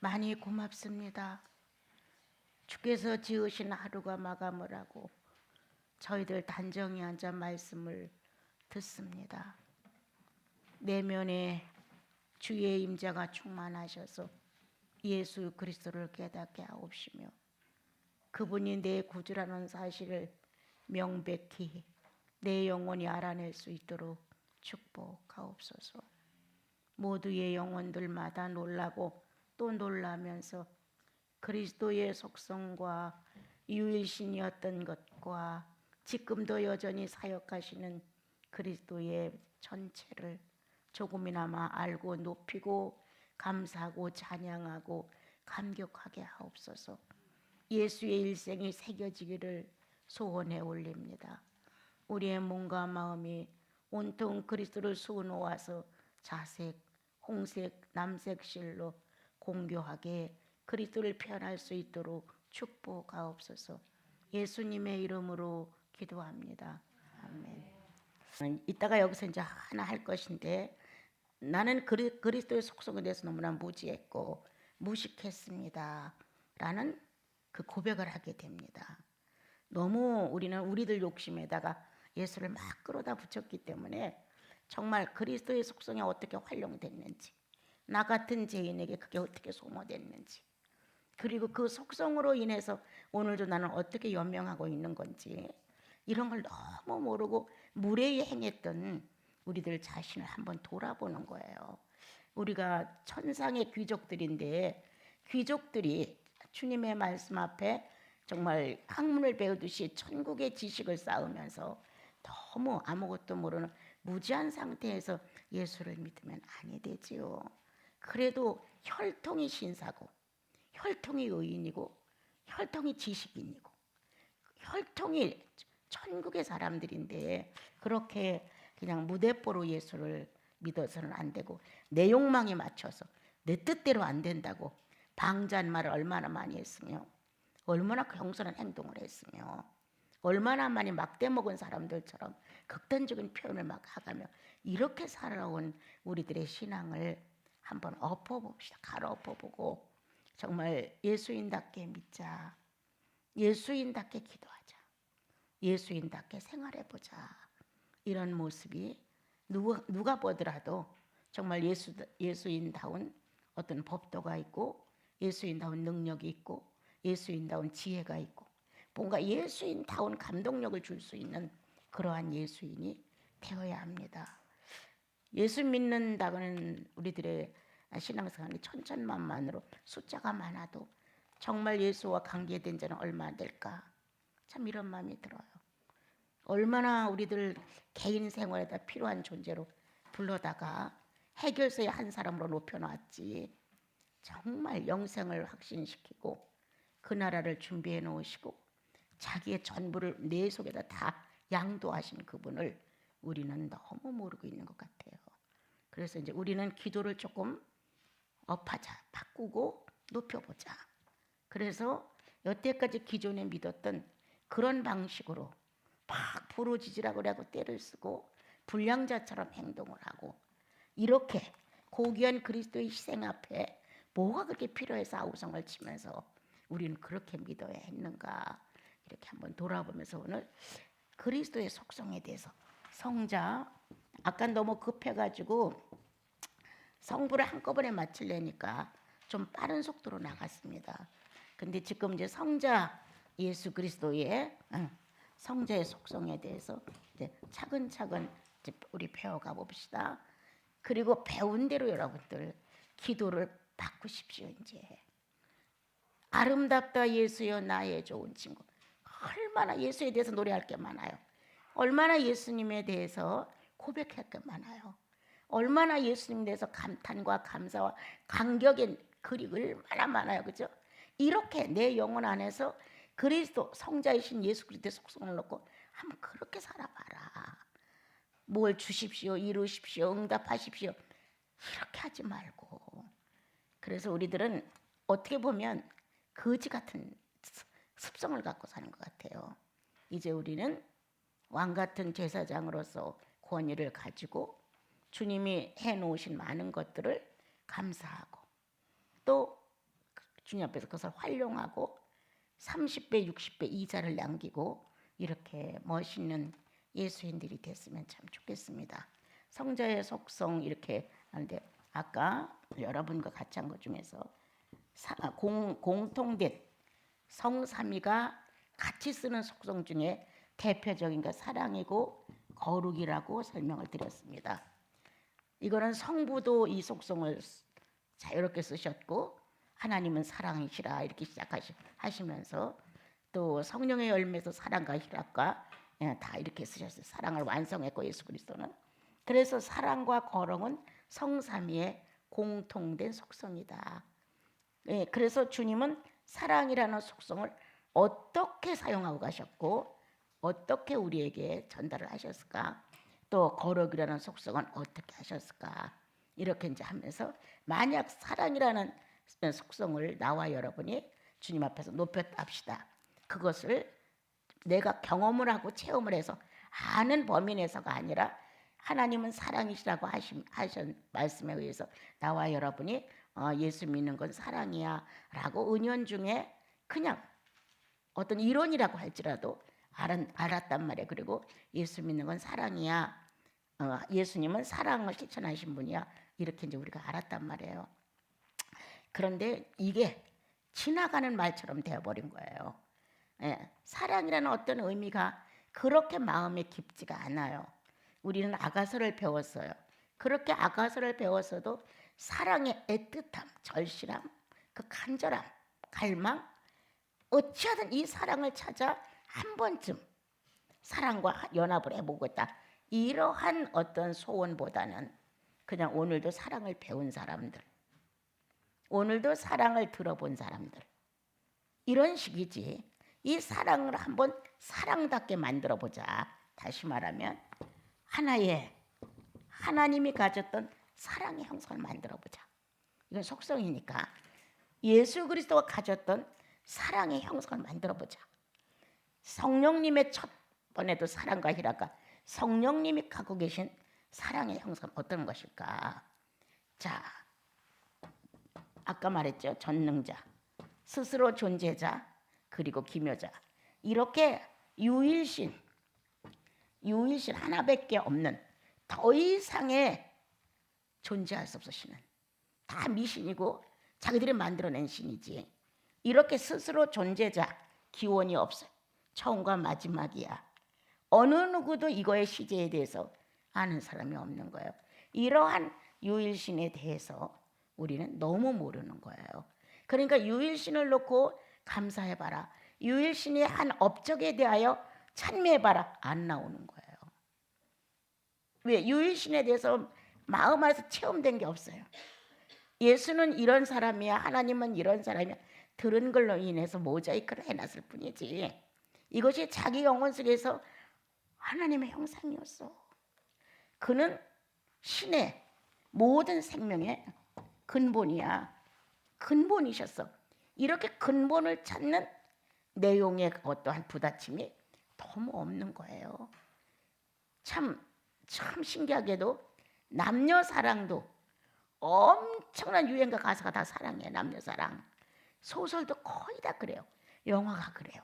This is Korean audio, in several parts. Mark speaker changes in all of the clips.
Speaker 1: 많이 고맙습니다. 주께서 지으신 하루가 마감을 하고 저희들 단정히 앉아 말씀을 듣습니다. 내면에 주의 임재가 충만하셔서 예수 그리스도를 깨닫게 하옵시며 그분이 내 구주라는 사실을 명백히 내 영혼이 알아낼 수 있도록 축복하옵소서. 모두의 영혼들마다 놀라고 또 놀라면서 그리스도의 속성과 유일신이었던 것과 지금도 여전히 사역하시는 그리스도의 전체를 조금이나마 알고 높이고 감사하고 찬양하고 감격하게 하옵소서. 예수의 일생이 새겨지기를 소원해 올립니다. 우리의 몸과 마음이 온통 그리스도를 수놓아서 자색, 홍색, 남색 실로 공교하게 그리스도를 표현할 수 있도록 축복하옵소서. 예수님의 이름으로 기도합니다. 아멘. 이따가 여기서 이제 하나 할 것인데 나는 그리스도의 속성에 대해서 너무나 무지했고 무식했습니다 라는 그 고백을 하게 됩니다. 너무 우리는 우리들 욕심에다가 예수를 막 끌어다 붙였기 때문에 정말 그리스도의 속성이 어떻게 활용됐는지, 나 같은 죄인에게 그게 어떻게 소모됐는지, 그리고 그 속성으로 인해서 오늘도 나는 어떻게 연명하고 있는 건지 이런 걸 너무 모르고 무례히 행했던 우리들 자신을 한번 돌아보는 거예요. 우리가 천상의 귀족들인데 귀족들이 주님의 말씀 앞에 정말 학문을 배우듯이 천국의 지식을 쌓으면서 너무 아무것도 모르는 무지한 상태에서 예수를 믿으면 아니 되지요. 그래도 혈통이 신사고 혈통이 의인이고 혈통이 지식인이고 혈통이 천국의 사람들인데 그렇게 그냥 무대뽀로 예수를 믿어서는 안 되고 내 욕망에 맞춰서 내 뜻대로 안 된다고 방자한 말을 얼마나 많이 했으며 얼마나 경솔한 행동을 했으며 얼마나 많이 막대 먹은 사람들처럼 극단적인 표현을 막 하가며 이렇게 살아온 우리들의 신앙을 한번 엎어봅시다. 갈아엎어보고 정말 예수인답게 믿자. 예수인답게 기도하자. 예수인답게 생활해보자. 이런 모습이 누가 보더라도 정말 예수인다운 어떤 법도가 있고 예수인다운 능력이 있고 예수인다운 지혜가 있고 뭔가 예수인다운 감동력을 줄 수 있는 그러한 예수인이 되어야 합니다. 예수 믿는다는 우리들의 신앙생활이 천천만만으로 숫자가 많아도 정말 예수와 관계된 자는 얼마나 될까? 참 이런 마음이 들어요. 얼마나 우리들 개인 생활에다 필요한 존재로 불러다가 해결서의 한 사람으로 높여놨지. 정말 영생을 확신시키고 그 나라를 준비해 놓으시고 자기의 전부를 내 속에다 다 양도하신 그분을 우리는 너무 모르고 있는 것 같아요. 그래서 이제 우리는 기도를 조금 업하자, 바꾸고 높여보자. 그래서 여태까지 기존에 믿었던 그런 방식으로 막 부르짖으라고 그러고 때를 쓰고 불량자처럼 행동을 하고 이렇게 고귀한 그리스도의 희생 앞에 뭐가 그렇게 필요해서 아우성을 치면서 우리는 그렇게 믿어야 했는가 이렇게 한번 돌아보면서 오늘 그리스도의 속성에 대해서 성자 아까 너무 급해가지고 성부를 한꺼번에 마치려니까 좀 빠른 속도로 나갔습니다. 근데 지금 이제 성자 예수 그리스도의 성자의 속성에 대해서 이제 차근차근 이제 우리 배워가 봅시다. 그리고 배운 대로 여러분들 기도를 바꾸십시오. 이제 아름답다 예수여 나의 좋은 친구. 얼마나 예수에 대해서 노래할 게 많아요. 얼마나 예수님에 대해서 고백할 게 많아요. 얼마나 예수님에 대해서 감탄과 감사와 감격의 글이 얼마나 많아요. 그죠? 이렇게 내 영혼 안에서 그리스도 성자이신 예수 그리스도의 속성을 놓고 한번 그렇게 살아봐라. 뭘 주십시오, 이루십시오, 응답하십시오 이렇게 하지 말고. 그래서 우리들은 어떻게 보면 거지 같은 습성을 갖고 사는 것 같아요. 이제 우리는 왕 같은 제사장으로서 권위를 가지고 주님이 해놓으신 많은 것들을 감사하고 또 주님 앞에서 그것을 활용하고 30배, 60배 이자를 남기고 이렇게 멋있는 예수인들이 됐으면 참 좋겠습니다. 성자의 속성 이렇게 하는데 아까 여러분과 같이 한 것 중에서 공통된 성삼위가 같이 쓰는 속성 중에 대표적인 게 사랑이고 거룩이라고 설명을 드렸습니다. 이거는 성부도 이 속성을 자유롭게 쓰셨고 하나님은 사랑이시라 이렇게 시작하시면서 또 성령의 열매에서 사랑과 희락과 다 이렇게 쓰셨어요. 사랑을 완성했고 예수 그리스도는. 그래서 사랑과 거룩은 성삼위의 공통된 속성이다. 그래서 주님은 사랑이라는 속성을 어떻게 사용하고 가셨고 어떻게 우리에게 전달을 하셨을까? 또 거룩이라는 속성은 어떻게 하셨을까? 이렇게 이제 하면서 만약 사랑이라는 속성을 나와 여러분이 주님 앞에서 높였답시다. 그것을 내가 경험을 하고 체험을 해서 아는 범위 내서가 아니라 하나님은 사랑이시라고 하신 말씀에 의해서 나와 여러분이 예수 믿는 건 사랑이야 라고 은연중에 그냥 어떤 이론이라고 할지라도 알았단 말이에요. 그리고 예수 믿는 건 사랑이야. 예수님은 사랑을 실천하신 분이야. 이렇게 이제 우리가 알았단 말이에요. 그런데 이게 지나가는 말처럼 되어버린 거예요. 사랑이라는 어떤 의미가 그렇게 마음에 깊지가 않아요. 우리는 아가서를 배웠어요. 그렇게 아가서를 배웠어도 사랑의 애틋함, 절실함, 그 간절함, 갈망, 어찌하든 이 사랑을 찾아 한 번쯤 사랑과 연합을 해보겠다. 이러한 어떤 소원보다는 그냥 오늘도 사랑을 배운 사람들, 오늘도 사랑을 들어본 사람들 이런 식이지. 이 사랑을 한번 사랑답게 만들어보자. 다시 말하면 하나의 하나님이 가졌던 사랑의 형상을 만들어보자. 이건 속성이니까 예수 그리스도가 가졌던 사랑의 형상을 만들어보자. 성령님의 첫 번에도 사랑과 희락과 성령님이 갖고 계신 사랑의 형상은 어떤 것일까? 자, 아까 말했죠. 전능자, 스스로 존재자, 그리고 기묘자. 이렇게 유일신 하나밖에 없는 더 이상의 존재할 수 없어 신은. 다 미신이고 자기들이 만들어낸 신이지. 이렇게 스스로 존재자, 기원이 없어요. 처음과 마지막이야. 어느 누구도 이거의 시제에 대해서 아는 사람이 없는 거예요. 이러한 유일신에 대해서 우리는 너무 모르는 거예요. 그러니까 유일신을 놓고 감사해봐라. 유일신이 한 업적에 대하여 찬미해봐라. 안 나오는 거예요. 왜? 유일신에 대해서 마음 안에서 체험된 게 없어요. 예수는 이런 사람이야. 하나님은 이런 사람이야. 들은 걸로 인해서 모자이크를 해놨을 뿐이지. 이것이 자기 영혼 속에서 하나님의 형상이었어. 그는 신의 모든 생명의 근본이야. 근본이셨어. 이렇게 근본을 찾는 내용의 어떠한 부딪힘이 너무 없는 거예요. 참 신기하게도 남녀 사랑도 엄청난 유행가 가사가 다 사랑이에요. 남녀 사랑. 소설도 거의 다 그래요. 영화가 그래요.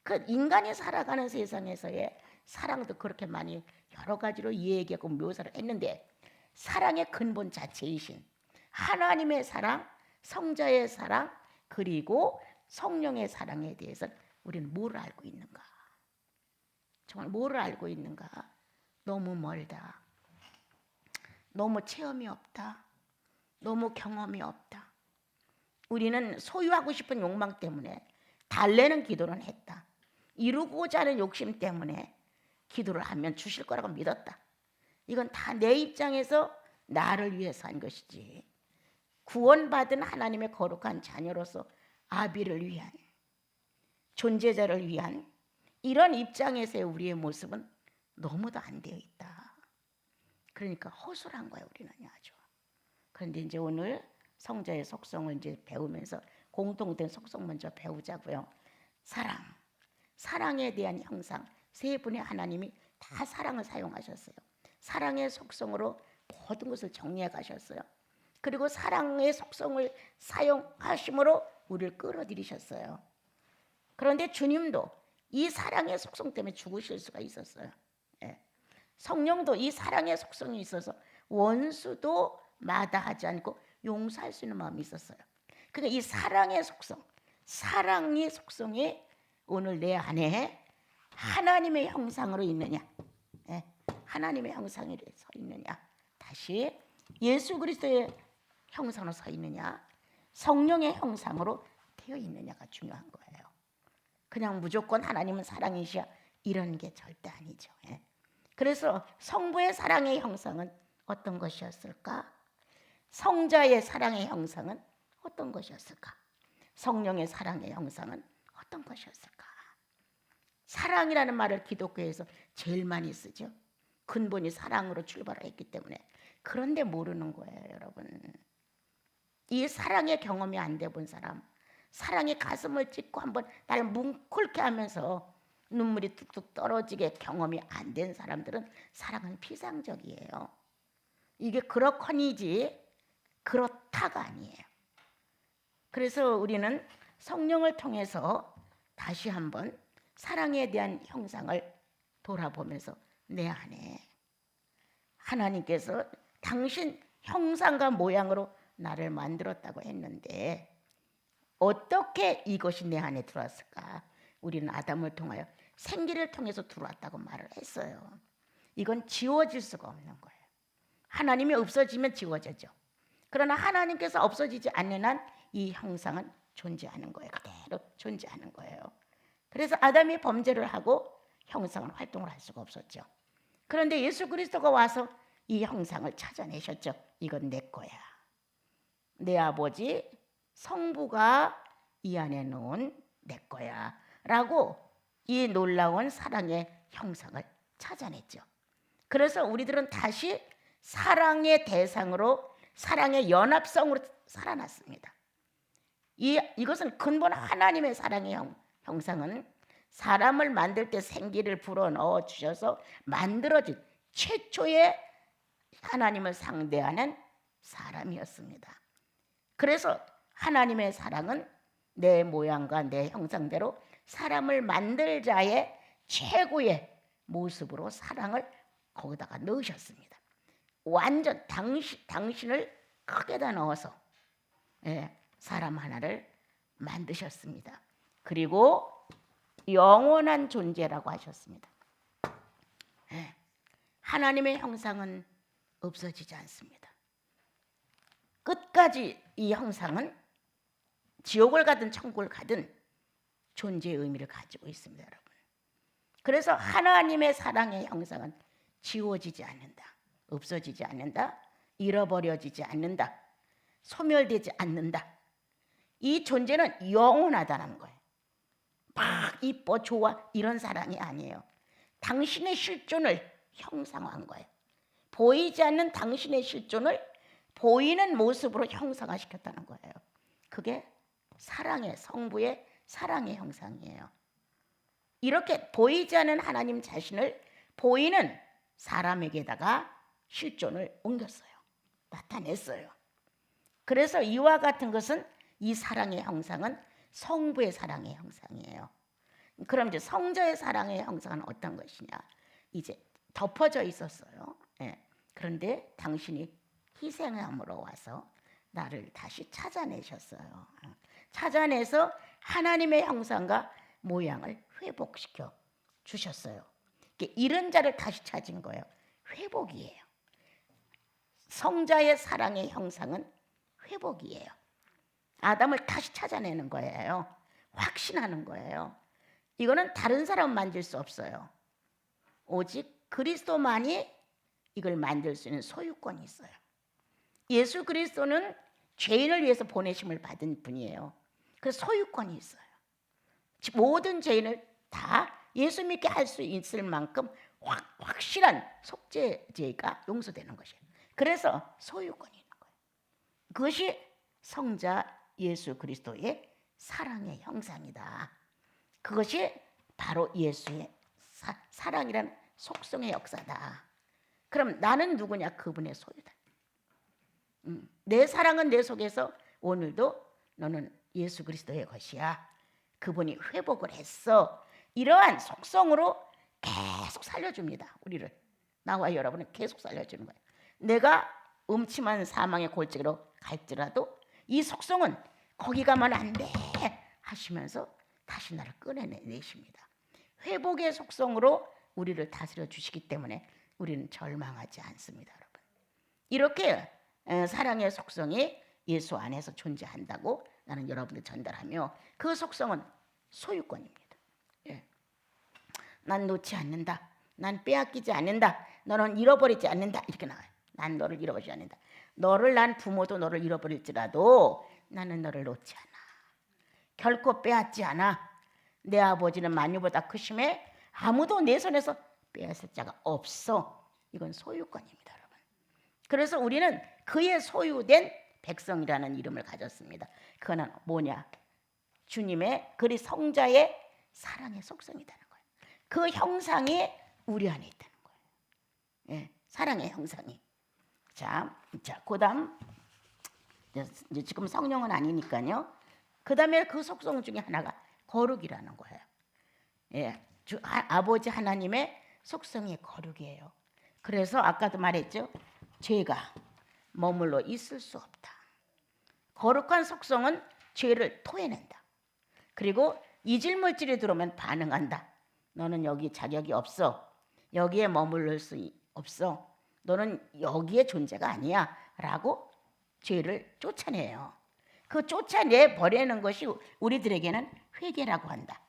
Speaker 1: 그 인간이 살아가는 세상에서의 사랑도 그렇게 많이 여러 가지로 이야기하고 묘사를 했는데 사랑의 근본 자체이신 하나님의 사랑, 성자의 사랑, 그리고 성령의 사랑에 대해서 우리는 뭘 알고 있는가? 정말 뭘 알고 있는가? 너무 멀다. 너무 체험이 없다. 너무 경험이 없다. 우리는 소유하고 싶은 욕망 때문에 달래는 기도는 했다. 이루고자 하는 욕심 때문에 기도를 하면 주실 거라고 믿었다. 이건 다 내 입장에서 나를 위해서 한 것이지. 구원받은 하나님의 거룩한 자녀로서 아비를 위한, 존재자를 위한 이런 입장에서의 우리의 모습은 너무도 안 되어 있다. 그러니까 허술한 거야 우리는 아주. 그런데 이제 오늘 성자의 속성을 이제 배우면서 공통된 속성 먼저 배우자고요. 사랑에 대한 형상, 세 분의 하나님이 다 사랑을 사용하셨어요. 사랑의 속성으로 모든 것을 정리해 가셨어요. 그리고 사랑의 속성을 사용하심으로 우리를 끌어들이셨어요. 그런데 주님도 이 사랑의 속성 때문에 죽으실 수가 있었어요. 예. 성령도 이 사랑의 속성이 있어서 원수도 마다하지 않고 용서할 수 있는 마음이 있었어요. 그러니까 이 사랑의 속성, 사랑의 속성이 오늘 내 안에 하나님의 형상으로 있느냐, 예. 하나님의 형상이 서 있느냐, 다시 예수 그리스도의 형상으로 서 있느냐, 성령의 형상으로 되어 있느냐가 중요한 거예요. 그냥 무조건 하나님은 사랑이시야 이런 게 절대 아니죠. 예. 그래서 성부의 사랑의 형상은 어떤 것이었을까? 성자의 사랑의 형상은 어떤 것이었을까? 성령의 사랑의 형상은 어떤 것이었을까? 사랑이라는 말을 기독교에서 제일 많이 쓰죠. 근본이 사랑으로 출발했기 때문에. 그런데 모르는 거예요, 여러분. 이 사랑의 경험이 안 돼 본 사람, 사랑의 가슴을 찢고 한번 날 뭉클게 하면서 눈물이 뚝뚝 떨어지게 경험이 안 된 사람들은 사랑은 피상적이에요. 이게 그렇거니지 그렇다가 아니에요. 그래서 우리는 성령을 통해서 다시 한번 사랑에 대한 형상을 돌아보면서 내 안에 하나님께서 당신 형상과 모양으로 나를 만들었다고 했는데 어떻게 이것이 내 안에 들어왔을까? 우리는 아담을 통하여 생기를 통해서 들어왔다고 말을 했어요. 이건 지워질 수가 없는 거예요. 하나님이 없어지면 지워져죠. 그러나 하나님께서 없어지지 않는 한 이 형상은 존재하는 거예요. 그대로 존재하는 거예요. 그래서 아담이 범죄를 하고 형상은 활동을 할 수가 없었죠. 그런데 예수 그리스도가 와서 이 형상을 찾아내셨죠. 이건 내 거야. 내 아버지 성부가 이 안에 놓은 내 거야 라고 이 놀라운 사랑의 형상을 찾아냈죠. 그래서 우리들은 다시 사랑의 대상으로 사랑의 연합성으로 살아났습니다. 이것은 근본 하나님의 사랑의 형상은 사람을 만들 때 생기를 불어넣어 주셔서 만들어진 최초의 하나님을 상대하는 사람이었습니다. 그래서 하나님의 사랑은 내 모양과 내 형상대로 사람을 만들 자의 최고의 모습으로 사랑을 거기다가 넣으셨습니다. 완전 당신을 크게다 넣어서 사람 하나를 만드셨습니다. 그리고 영원한 존재라고 하셨습니다. 하나님의 형상은 없어지지 않습니다. 끝까지 이 형상은 지옥을 가든 천국을 가든 존재의 의미를 가지고 있습니다, 여러분. 그래서 하나님의 사랑의 형상은 지워지지 않는다, 없어지지 않는다, 잃어버려지지 않는다, 소멸되지 않는다. 이 존재는 영원하다는 거예요. 막 이뻐 좋아 이런 사랑이 아니에요. 당신의 실존을 형상화한 거예요. 보이지 않는 당신의 실존을 보이는 모습으로 형상화시켰다는 거예요. 그게 사랑의 성부의 사랑의 형상이에요. 이렇게 보이지 않는 하나님 자신을 보이는 사람에게다가 실존을 옮겼어요. 나타냈어요. 그래서 이와 같은 것은 이 사랑의 형상은 성부의 사랑의 형상이에요. 그럼 이제 성자의 사랑의 형상은 어떤 것이냐? 이제 덮어져 있었어요. 그런데 당신이 희생함으로 와서 나를 다시 찾아내셨어요. 찾아내서 하나님의 형상과 모양을 회복시켜 주셨어요. 잃은 자를 다시 찾은 거예요. 회복이에요. 성자의 사랑의 형상은 회복이에요. 아담을 다시 찾아내는 거예요. 확신하는 거예요. 이거는 다른 사람 만질 수 없어요. 오직 그리스도만이 이걸 만들 수 있는 소유권이 있어요. 예수 그리스도는 죄인을 위해서 보내심을 받은 분이에요. 그래서 소유권이 있어요. 모든 죄인을 다 예수 믿게 할 수 있을 만큼 확실한 속죄죄가 용서되는 것이에요. 그래서 소유권이 있는 거예요. 그것이 성자 예수 그리스도의 사랑의 형상이다. 그것이 바로 예수의 사랑이라는 속성의 역사다. 그럼 나는 누구냐? 그분의 소유다. 내 사랑은 내 속에서 오늘도 너는 예수 그리스도의 것이야. 그분이 회복을 했어. 이러한 속성으로 계속 살려줍니다. 우리를. 나와 여러분은 계속 살려주는 거예요. 내가 음침한 사망의 골짜기로 갈지라도 이 속성은 거기 가면 안 돼 하시면서 다시 나를 꺼내내십니다. 회복의 속성으로 우리를 다스려 주시기 때문에 우리는 절망하지 않습니다. 여러분. 이렇게 사랑의 속성이 예수 안에서 존재한다고 나는 여러분들 전달하며, 그 속성은 소유권입니다. 예. 난 놓지 않는다. 난 빼앗기지 않는다. 너는 잃어버리지 않는다. 이렇게 나와요. 난 너를 잃어버리지 않는다. 너를, 난 부모도 너를 잃어버릴지라도 나는 너를 놓지 않아. 결코 빼앗지 않아. 내 아버지는 만유보다 크심에 아무도 내 손에서 빼앗을 자가 없어. 이건 소유권입니다, 여러분. 그래서 우리는 그의 소유된 백성이라는 이름을 가졌습니다. 그거는 뭐냐? 주님의 그리 성자의 사랑의 속성이라는 거예요. 그 형상이 우리 안에 있다는 거예요. 예, 사랑의 형상이. 자, 그다음 이제 지금 성령은 아니니까요. 그다음에 그 속성 중에 하나가 거룩이라는 거예요. 예, 아버지 하나님의 속성이 거룩이에요. 그래서 아까도 말했죠. 죄가 머물러 있을 수 없다. 거룩한 속성은 죄를 토해낸다. 그리고 이질 물질이 들어오면 반응한다. 너는 여기 자격이 없어. 여기에 머물러 수 없어. 너는 여기에 존재가 아니야. 라고 죄를 쫓아내요. 그 쫓아내 버리는 것이 우리들에게는 회개라고 한다.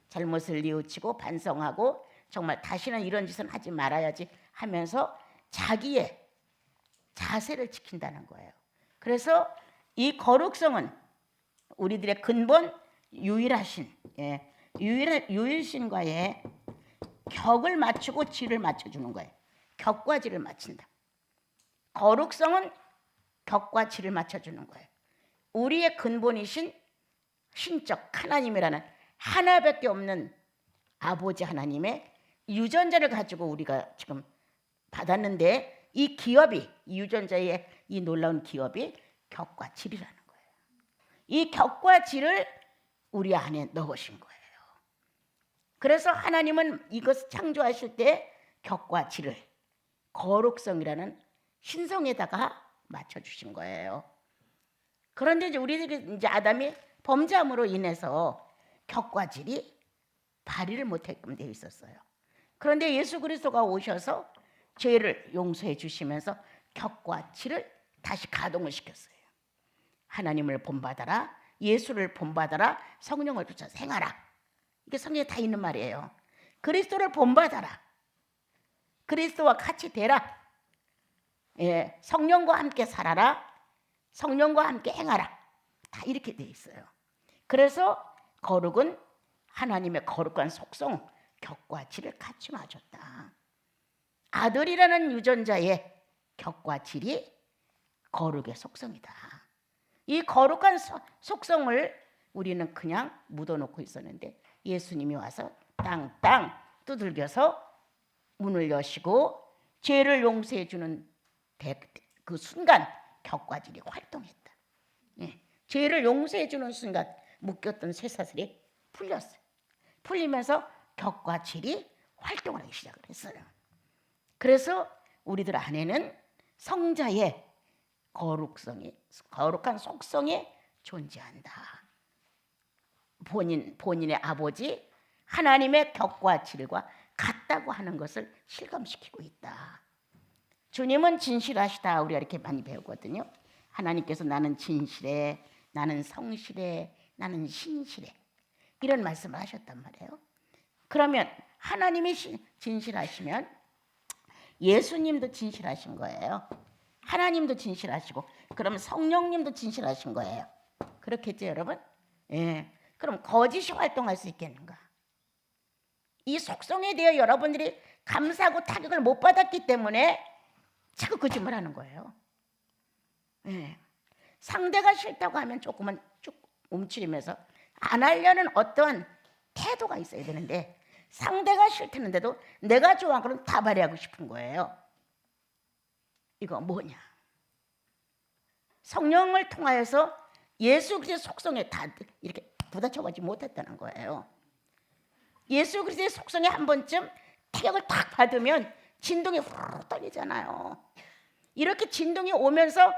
Speaker 1: 잘못을 뉘우치고 반성하고 정말 다시는 이런 짓은 하지 말아야지 하면서 자기의 자세를 지킨다는 거예요. 그래서 이 거룩성은 우리들의 근본 유일하신, 유일신과의 격을 맞추고 질을 맞춰주는 거예요. 격과 질을 맞춘다. 거룩성은 격과 질을 맞춰주는 거예요. 우리의 근본이신 신적 하나님이라는 하나밖에 없는 아버지 하나님의 유전자를 가지고 우리가 지금 받았는데, 이 기업이, 이 유전자의 이 놀라운 기업이 격과 질이라는 거예요. 이 격과 질을 우리 안에 넣으신 거예요. 그래서 하나님은 이것을 창조하실 때 격과 질을 거룩성이라는 신성에다가 맞춰주신 거예요. 그런데 이제 우리들이 이제 아담이 범죄함으로 인해서 격과 질이 발휘를 못하게끔 되어 있었어요. 그런데 예수 그리스도가 오셔서 죄를 용서해 주시면서 격과 질을 다시 가동을 시켰어요. 하나님을 본받아라, 예수를 본받아라, 성령을 쫓아 행하라. 이게 성경에 다 있는 말이에요. 그리스도를 본받아라, 그리스도와 같이 되라, 예, 성령과 함께 살아라, 성령과 함께 행하라. 다 이렇게 되어 있어요. 그래서 거룩은 하나님의 거룩한 속성, 격과 질을 같이 맞췄다. 아들이라는 유전자의 격과 질이 거룩의 속성이다. 이 거룩한 속성을 우리는 그냥 묻어놓고 있었는데 예수님이 와서 땅땅 두들겨서 문을 여시고 죄를 용서해 주는 그 순간 격과 질이 활동했다. 예, 죄를 용서해 주는 순간 묶였던 쇠사슬이 풀렸어요. 풀리면서 격과 질이 활동을 하기 시작을 했어요. 그래서 우리들 안에는 성자의 거룩한 속성이 존재한다. 본인의 아버지 하나님의 격과 질과 같다고 하는 것을 실감시키고 있다. 주님은 진실하시다. 우리가 이렇게 많이 배우거든요. 하나님께서 나는 진실해, 나는 성실해, 나는 신실해, 이런 말씀을 하셨단 말이에요. 그러면 하나님이 진실하시면 예수님도 진실하신 거예요. 하나님도 진실하시고, 그럼 성령님도 진실하신 거예요. 그렇겠죠, 여러분? 예. 그럼 거짓이 활동할 수 있겠는가? 이 속성에 대해 여러분들이 감사하고 타격을 못 받았기 때문에 자꾸 거짓말하는 거예요. 예. 상대가 싫다고 하면 조금은 쭉 움츠리면서 안 하려는 어떠한 태도가 있어야 되는데, 상대가 싫다는데도 내가 좋아하는 건 다 발휘하고 싶은 거예요. 이거 뭐냐? 성령을 통하여서 예수 그리스도의 속성에 다 이렇게 부딪혀보지 못했다는 거예요. 예수 그리스도의 속성에 한 번쯤 타격을 딱 받으면 진동이 후루룩 떨리잖아요. 이렇게 진동이 오면서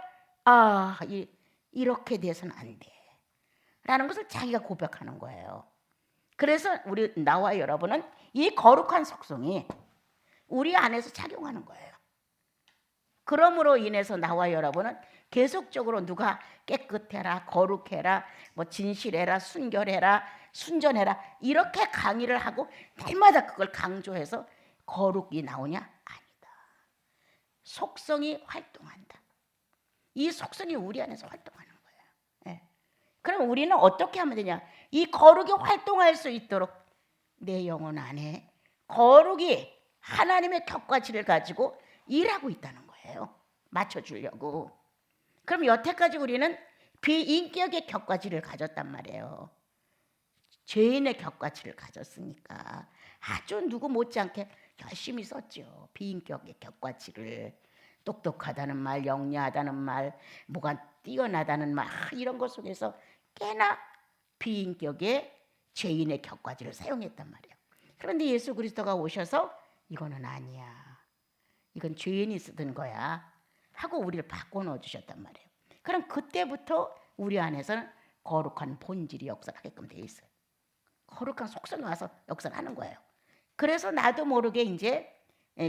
Speaker 1: 이렇게 돼서는 안 돼 라는 것을 자기가 고백하는 거예요. 그래서 나와 여러분은 이 거룩한 속성이 우리 안에서 작용하는 거예요. 그러므로 인해서 나와 여러분은 계속적으로 누가 깨끗해라, 거룩해라, 뭐 진실해라, 순결해라, 순전해라 이렇게 강의를 하고 날마다 그걸 강조해서 거룩이 나오냐? 아니다. 속성이 활동한다. 이 속성이 우리 안에서 활동하는 거예요. 예. 그럼 우리는 어떻게 하면 되냐? 이 거룩이 활동할 수 있도록 내 영혼 안에 거룩이 하나님의 격과지를 가지고 일하고 있다는 거예요. 맞춰주려고. 그럼 여태까지 우리는 비인격의 격과지를 가졌단 말이에요. 죄인의 격과지를 가졌으니까 아주 누구 못지않게 열심히 썼죠. 비인격의 격과지를. 똑똑하다는 말, 영리하다는 말, 뭐가 뛰어나다는 말 이런 것 속에서 꽤나 비인격의 죄인의 격과지를 사용했단 말이에요. 그런데 예수 그리스도가 오셔서 이거는 아니야. 이건 죄인이 쓰던 거야 하고 우리를 바꿔 주셨단 말이에요. 그럼 그때부터 우리 안에서는 거룩한 본질이 역사하게끔 돼 있어요. 거룩한 속성이 와서 역사를 하는 거예요. 그래서 나도 모르게 이제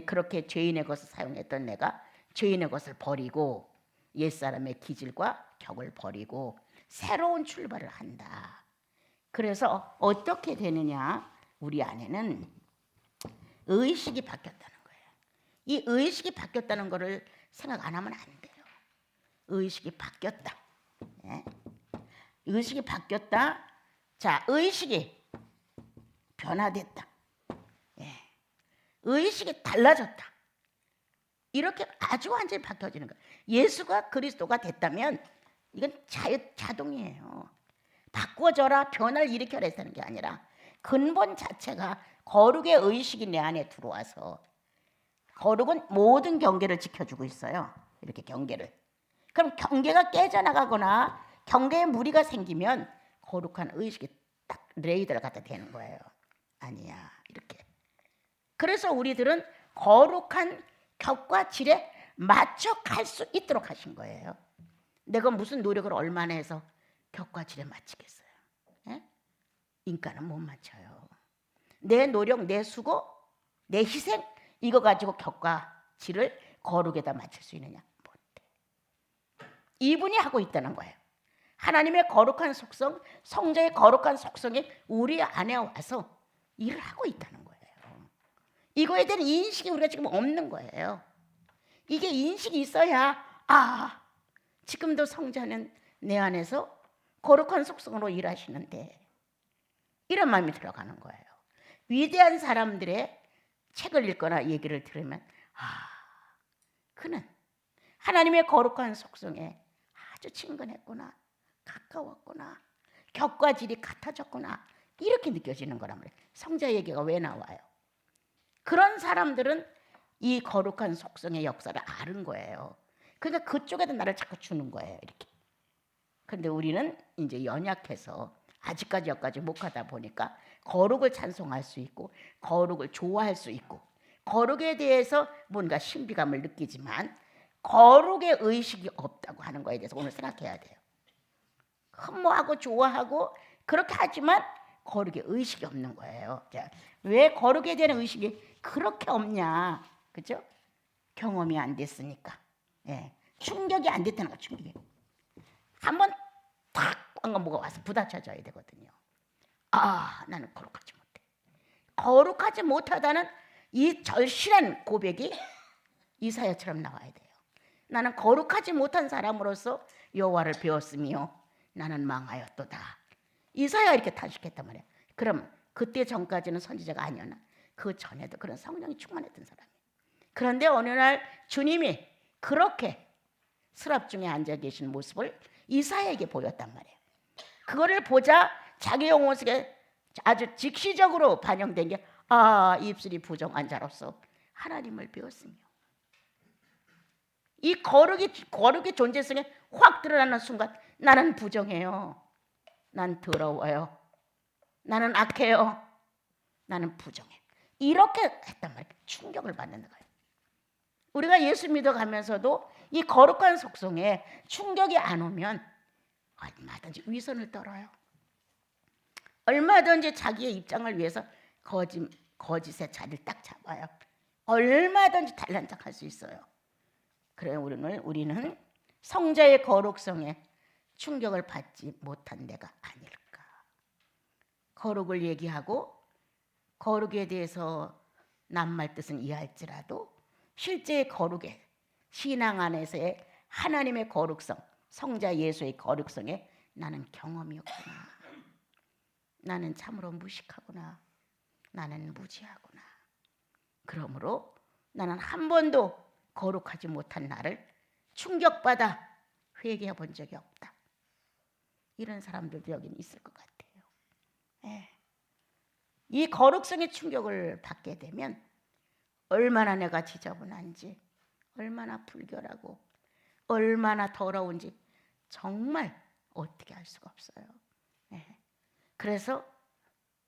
Speaker 1: 그렇게 죄인의 것을 사용했던 내가 죄인의 것을 버리고 옛사람의 기질과 격을 버리고 새로운 출발을 한다. 그래서 어떻게 되느냐? 우리 안에는 의식이 바뀌었다는 거예요. 이 의식이 바뀌었다는 것을 생각 안 하면 안 돼요. 의식이 바뀌었다. 예? 의식이 바뀌었다. 자, 의식이 변화됐다. 예. 의식이 달라졌다. 이렇게 아주 완전히 바뀌어지는 거예요. 예수가 그리스도가 됐다면 이건 자동이에요. 바꿔줘라, 변화를 일으켜라 했다는 게 아니라 근본 자체가 거룩의 의식이 내 안에 들어와서 거룩은 모든 경계를 지켜주고 있어요. 이렇게 경계를. 그럼 경계가 깨져나가거나 경계에 무리가 생기면 거룩한 의식이 딱 레이더를 갖다 대는 거예요. 아니야 이렇게. 그래서 우리들은 거룩한 격과 질에 맞춰 갈 수 있도록 하신 거예요. 내가 무슨 노력을 얼마나 해서 격과 질에 맞추겠어요? 예? 인간은 못 맞춰요. 내 노력, 내 수고, 내 희생 이거 가지고 격과 질을 거룩에다 맞출 수 있느냐? 못해. 이분이 하고 있다는 거예요. 하나님의 거룩한 속성, 성자의 거룩한 속성이 우리 안에 와서 일을 하고 있다는 거예요. 이거에 대한 인식이 우리가 지금 없는 거예요. 이게 인식이 있어야 지금도 성자는 내 안에서 거룩한 속성으로 일하시는데 이런 마음이 들어가는 거예요. 위대한 사람들의 책을 읽거나 얘기를 들으면 그는 하나님의 거룩한 속성에 아주 친근했구나, 가까웠구나, 격과 질이 같아졌구나 이렇게 느껴지는 거란 말이에요. 성자 얘기가 왜 나와요? 그런 사람들은 이 거룩한 속성의 역사를 아는 거예요. 그러니까 그쪽에다 나를 자꾸 주는 거예요. 이렇게. 그런데 우리는 이제 연약해서 아직까지 여기까지 못 가다 보니까 거룩을 찬송할 수 있고 거룩을 좋아할 수 있고 거룩에 대해서 뭔가 신비감을 느끼지만 거룩의 의식이 없다고 하는 거에 대해서 오늘 생각해야 돼요. 흠모하고 좋아하고 그렇게 하지만 거룩의 의식이 없는 거예요. 자, 왜 거룩에 대한 의식이 그렇게 없냐? 그죠? 경험이 안 됐으니까. 예. 충격이 안 됐다는 거 충격이. 한번 탁 뭐가 와서 부딪혀져야 되거든요. 나는 거룩하지 못해. 거룩하지 못하다는 이 절실한 고백이 이사야처럼 나와야 돼요. 나는 거룩하지 못한 사람으로서 여호와를 배웠으며 나는 망하였도다. 이사야가 이렇게 탄식했단 말이야. 그럼 그때 전까지는 선지자가 아니었나? 그 전에도 그런 성령이 충만했던 사람이에요. 그런데 어느 날 주님이 그렇게 스랍 중에 앉아 계신 모습을 이사야에게 보였단 말이에요. 그거를 보자 자기 영혼 속에 아주 즉시적으로 반영된 게 입술이 부정한 자로서 하나님을 배웠으며 이 거룩의 존재성이 확 드러나는 순간 나는 부정해요. 난 더러워요. 나는 악해요. 나는 부정해요. 이렇게 했단 말이에요. 충격을 받는 거예요. 우리가 예수 믿어가면서도 이 거룩한 속성에 충격이 안 오면 얼마든지 위선을 떨어요. 얼마든지 자기의 입장을 위해서 거짓의 자리를 딱 잡아요. 얼마든지 잘난 척할 수 있어요. 그래 우리는 성자의 거룩성에 충격을 받지 못한 데가 아닐까. 거룩을 얘기하고 거룩에 대해서 낱말 뜻은 이해할지라도 실제의 거룩에 신앙 안에서의 하나님의 거룩성, 성자 예수의 거룩성에 나는 경험이 없구나. 나는 참으로 무식하구나. 나는 무지하구나. 그러므로 나는 한 번도 거룩하지 못한 나를 충격받아 회개해 본 적이 없다. 이런 사람들도 여기는 있을 것 같아요. 예. 이 거룩성의 충격을 받게 되면 얼마나 내가 지저분한지, 얼마나 불결하고 얼마나 더러운지 정말 어떻게 알 수가 없어요. 예. 그래서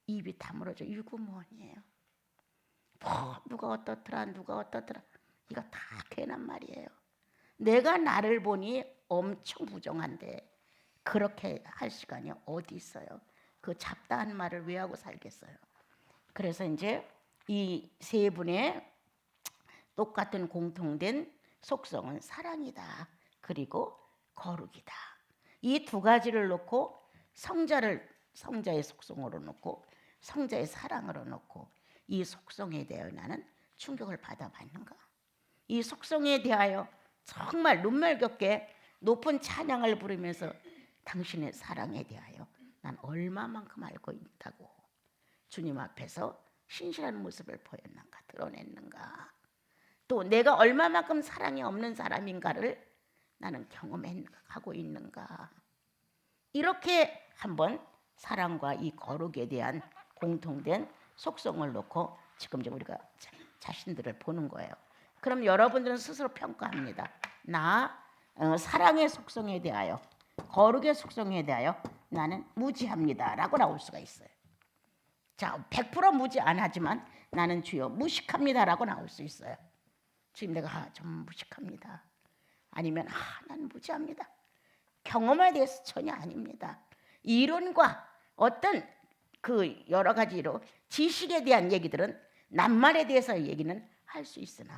Speaker 1: 입이 다물어져 유구무원이에요. 누가 어떻더라 이거 다 괜한 말이에요. 내가 나를 보니 엄청 부정한데 그렇게 할 시간이 어디 있어요. 그 잡다한 말을 왜 하고 살겠어요. 그래서 이제 이 세 분의 똑같은 공통된 속성은 사랑이다. 그리고 거룩이다. 이 두 가지를 놓고 성자의 속성으로 놓고 성자의 사랑으로 놓고 이 속성에 대하여 나는 충격을 받아봤는가. 이 속성에 대하여 정말 눈물겹게 높은 찬양을 부르면서 당신의 사랑에 대하여 난 얼마만큼 알고 있다고 주님 앞에서 신실한 모습을 보였는가 드러냈는가. 또 내가 얼마만큼 사랑이 없는 사람인가를 나는 경험하고 있는가. 이렇게 한번 사랑과 이 거룩에 대한 공통된 속성을 놓고 지금 우리가 자신들을 보는 거예요. 그럼 여러분들은 스스로 평가합니다. 사랑의 속성에 대하여 거룩의 속성에 대하여 나는 무지합니다 라고 나올 수가 있어요. 자, 100% 무지 안 하지만 나는 주여 무식합니다 라고 나올 수 있어요. 지금 내가 좀 무식합니다. 아니면 난 무지합니다. 경험에 대해서 전혀 아닙니다. 이론과 어떤 그 여러 가지로 지식에 대한 얘기들은 낱말에 대해서 얘기는 할 수 있으나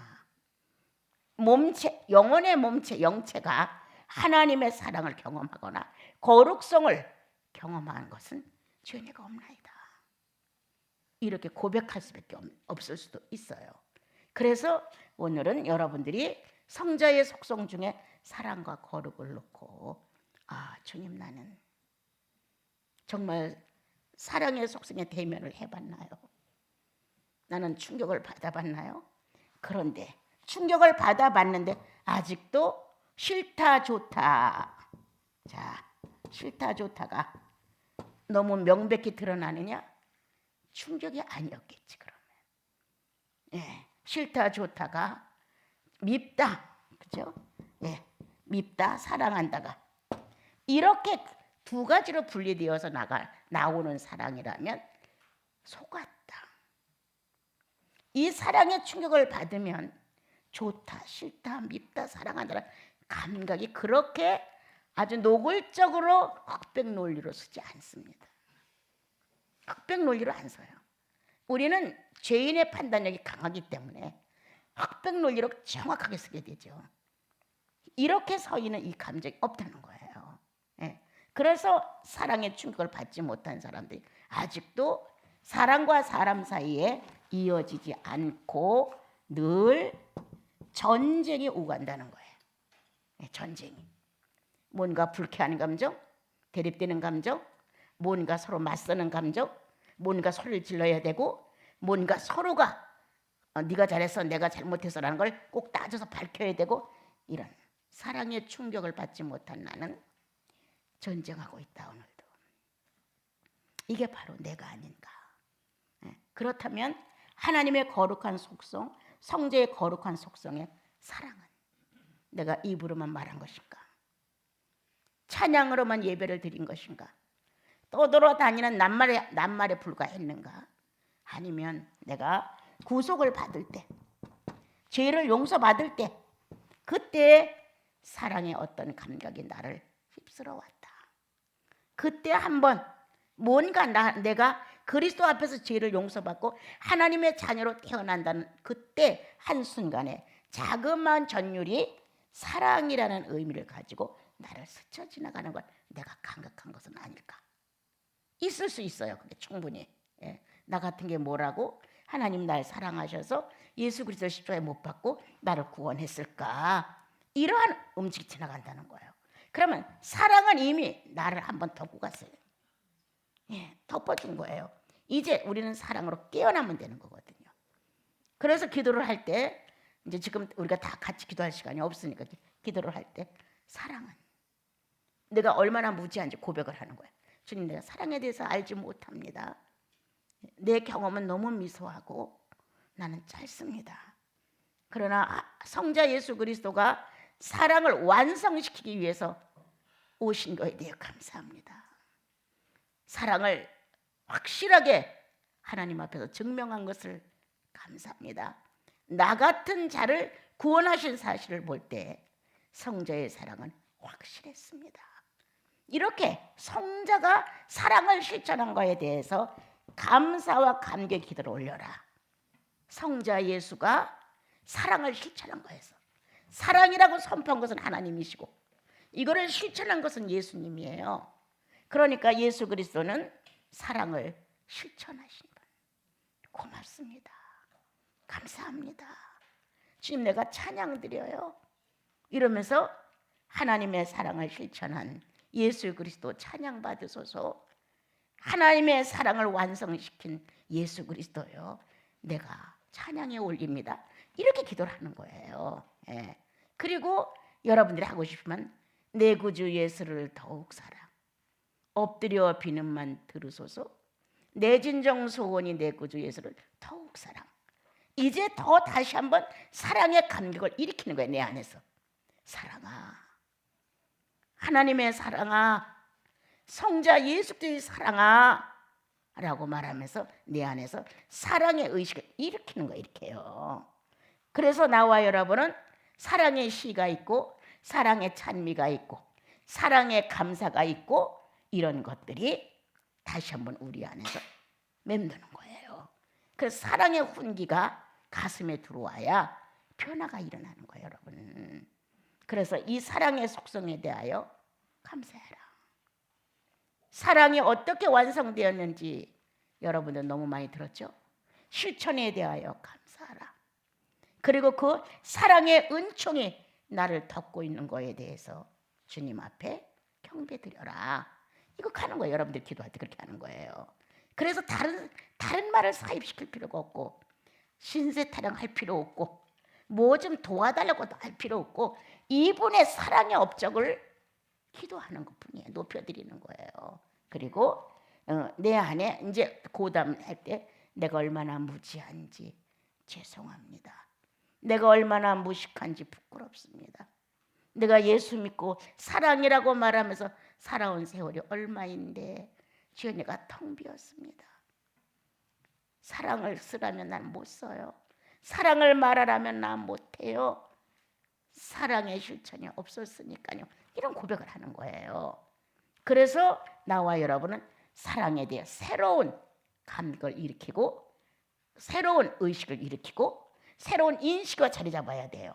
Speaker 1: 영혼의 몸체, 영체가 하나님의 사랑을 경험하거나 거룩성을 경험하는 것은 죄가 없나이다. 이렇게 고백할 수밖에 없을 수도 있어요. 그래서 오늘은 여러분들이 성자의 속성 중에 사랑과 거룩을 놓고 주님 나는 정말 사랑의 속성에 대면을 해봤나요? 나는 충격을 받아봤나요? 그런데 충격을 받아봤는데 아직도 싫다 좋다. 자, 싫다 좋다가 너무 명백히 드러나느냐? 충격이 아니었겠지 그러면. 예, 싫다 좋다가 밉다, 그죠? 예, 밉다 사랑한다가 이렇게 두 가지로 분리되어서 나오는 사랑이라면 속았다. 이 사랑의 충격을 받으면 좋다, 싫다, 밉다, 사랑한다는 감각이 그렇게 아주 노골적으로 흑백 논리로 쓰지 않습니다. 흑백 논리로 안 써요. 우리는 죄인의 판단력이 강하기 때문에 흑백 논리로 정확하게 쓰게 되죠. 이렇게 서 있는 이 감정이 없다는 거예요. 예. 그래서 사랑의 충격을 받지 못한 사람들이 아직도 사람과 사람 사이에 이어지지 않고 늘 전쟁이 오간다는 거예요. 예, 전쟁이. 뭔가 불쾌한 감정, 대립되는 감정, 뭔가 서로 맞서는 감정, 뭔가 소리를 질러야 되고 뭔가 서로가 네가 잘했어 내가 잘못해서라는 걸 꼭 따져서 밝혀야 되고 이런 사랑의 충격을 받지 못한 나는 전쟁하고 있다 오늘도. 이게 바로 내가 아닌가. 그렇다면 하나님의 거룩한 속성, 성자의 거룩한 속성의 사랑은 내가 입으로만 말한 것인가? 찬양으로만 예배를 드린 것인가? 떠돌아다니는 낱말에 불과했는가? 아니면 내가 구속을 받을 때, 죄를 용서받을 때, 그때 사랑의 어떤 감각이 나를 휩쓸어왔다. 그때 한번 뭔가 내가 그리스도 앞에서 죄를 용서받고 하나님의 자녀로 태어난다는 그때 한순간에 자그마한 전율이 사랑이라는 의미를 가지고 나를 스쳐 지나가는 것, 내가 감각한 것은 아닐까? 있을 수 있어요. 그게 충분히. 나 같은 게 뭐라고? 하나님 날 사랑하셔서 예수 그리스도 십자가에 못 박고 나를 구원했을까? 이러한 음식이 지나간다는 거예요. 그러면 사랑은 이미 나를 한번 덮고 갔어요. 덮어준 거예요. 이제 우리는 사랑으로 깨어나면 되는 거거든요. 그래서 기도를 할 때, 이제 지금 우리가 다 같이 기도할 시간이 없으니까 기도를 할 때 사랑은 내가 얼마나 무지한지 고백을 하는 거예요. 주님, 내가 사랑에 대해서 알지 못합니다. 내 경험은 너무 미소하고 나는 짧습니다. 그러나 성자 예수 그리스도가 사랑을 완성시키기 위해서 오신 거에 대해 감사합니다. 사랑을 확실하게 하나님 앞에서 증명한 것을 감사합니다. 나 같은 자를 구원하신 사실을 볼 때 성자의 사랑은 확실했습니다. 이렇게 성자가 사랑을 실천한 것에 대해서 감사와 감격의 기도를 올려라. 성자 예수가 사랑을 실천한 거에서, 사랑이라고 선포한 것은 하나님이시고 이거를 실천한 것은 예수님이에요. 그러니까 예수 그리스도는 사랑을 실천하신 분. 고맙습니다. 감사합니다. 주님, 내가 찬양 드려요. 이러면서 하나님의 사랑을 실천한 예수 그리스도 찬양 받으소서. 하나님의 사랑을 완성시킨 예수 그리스도요, 내가 찬양에 올립니다. 이렇게 기도를 하는 거예요. 그리고 여러분들이 하고 싶으면 내 구주 예수를 더욱 사랑, 엎드려 비는만 들으소서. 내 진정 소원이 내 구주 예수를 더욱 사랑. 이제 더 다시 한번 사랑의 감격을 일으키는 거예요. 내 안에서. 사랑아, 하나님의 사랑아, 성자 예수 그리스도의 사랑아 라고 말하면서 내 안에서 사랑의 의식을 일으키는 거예요. 이렇게요. 그래서 나와 여러분은 사랑의 시가 있고 사랑의 찬미가 있고 사랑의 감사가 있고 이런 것들이 다시 한번 우리 안에서 맴도는 거예요. 그래서 사랑의 훈기가 가슴에 들어와야 변화가 일어나는 거예요, 여러분. 그래서 이 사랑의 속성에 대하여 감사해라. 사랑이 어떻게 완성되었는지 여러분들 너무 많이 들었죠? 실천에 대하여 감사하라. 그리고 그 사랑의 은총이 나를 덮고 있는 거에 대해서 주님 앞에 경배드려라. 이거 하는 거예요. 여러분들 기도할 때 그렇게 하는 거예요. 그래서 다른 말을 사입시킬 필요가 없고 신세 타령할 필요 없고 뭐 좀 도와달라고도 할 필요 없고 이분의 사랑의 업적을 기도하는 것뿐이에요. 높여드리는 거예요. 그리고 내 안에 이제 고담할 때 내가 얼마나 무지한지 죄송합니다. 내가 얼마나 무식한지 부끄럽습니다. 내가 예수 믿고 사랑이라고 말하면서 살아온 세월이 얼마인데 주여, 내가 텅 비었습니다. 사랑을 쓰라면 난 못 써요. 사랑을 말하라면 난 못해요. 사랑의 실천이 없었으니까요. 이런 고백을 하는 거예요. 그래서 나와 여러분은 사랑에 대해 새로운 감격을 일으키고 새로운 의식을 일으키고 새로운 인식과 자리 잡아야 돼요.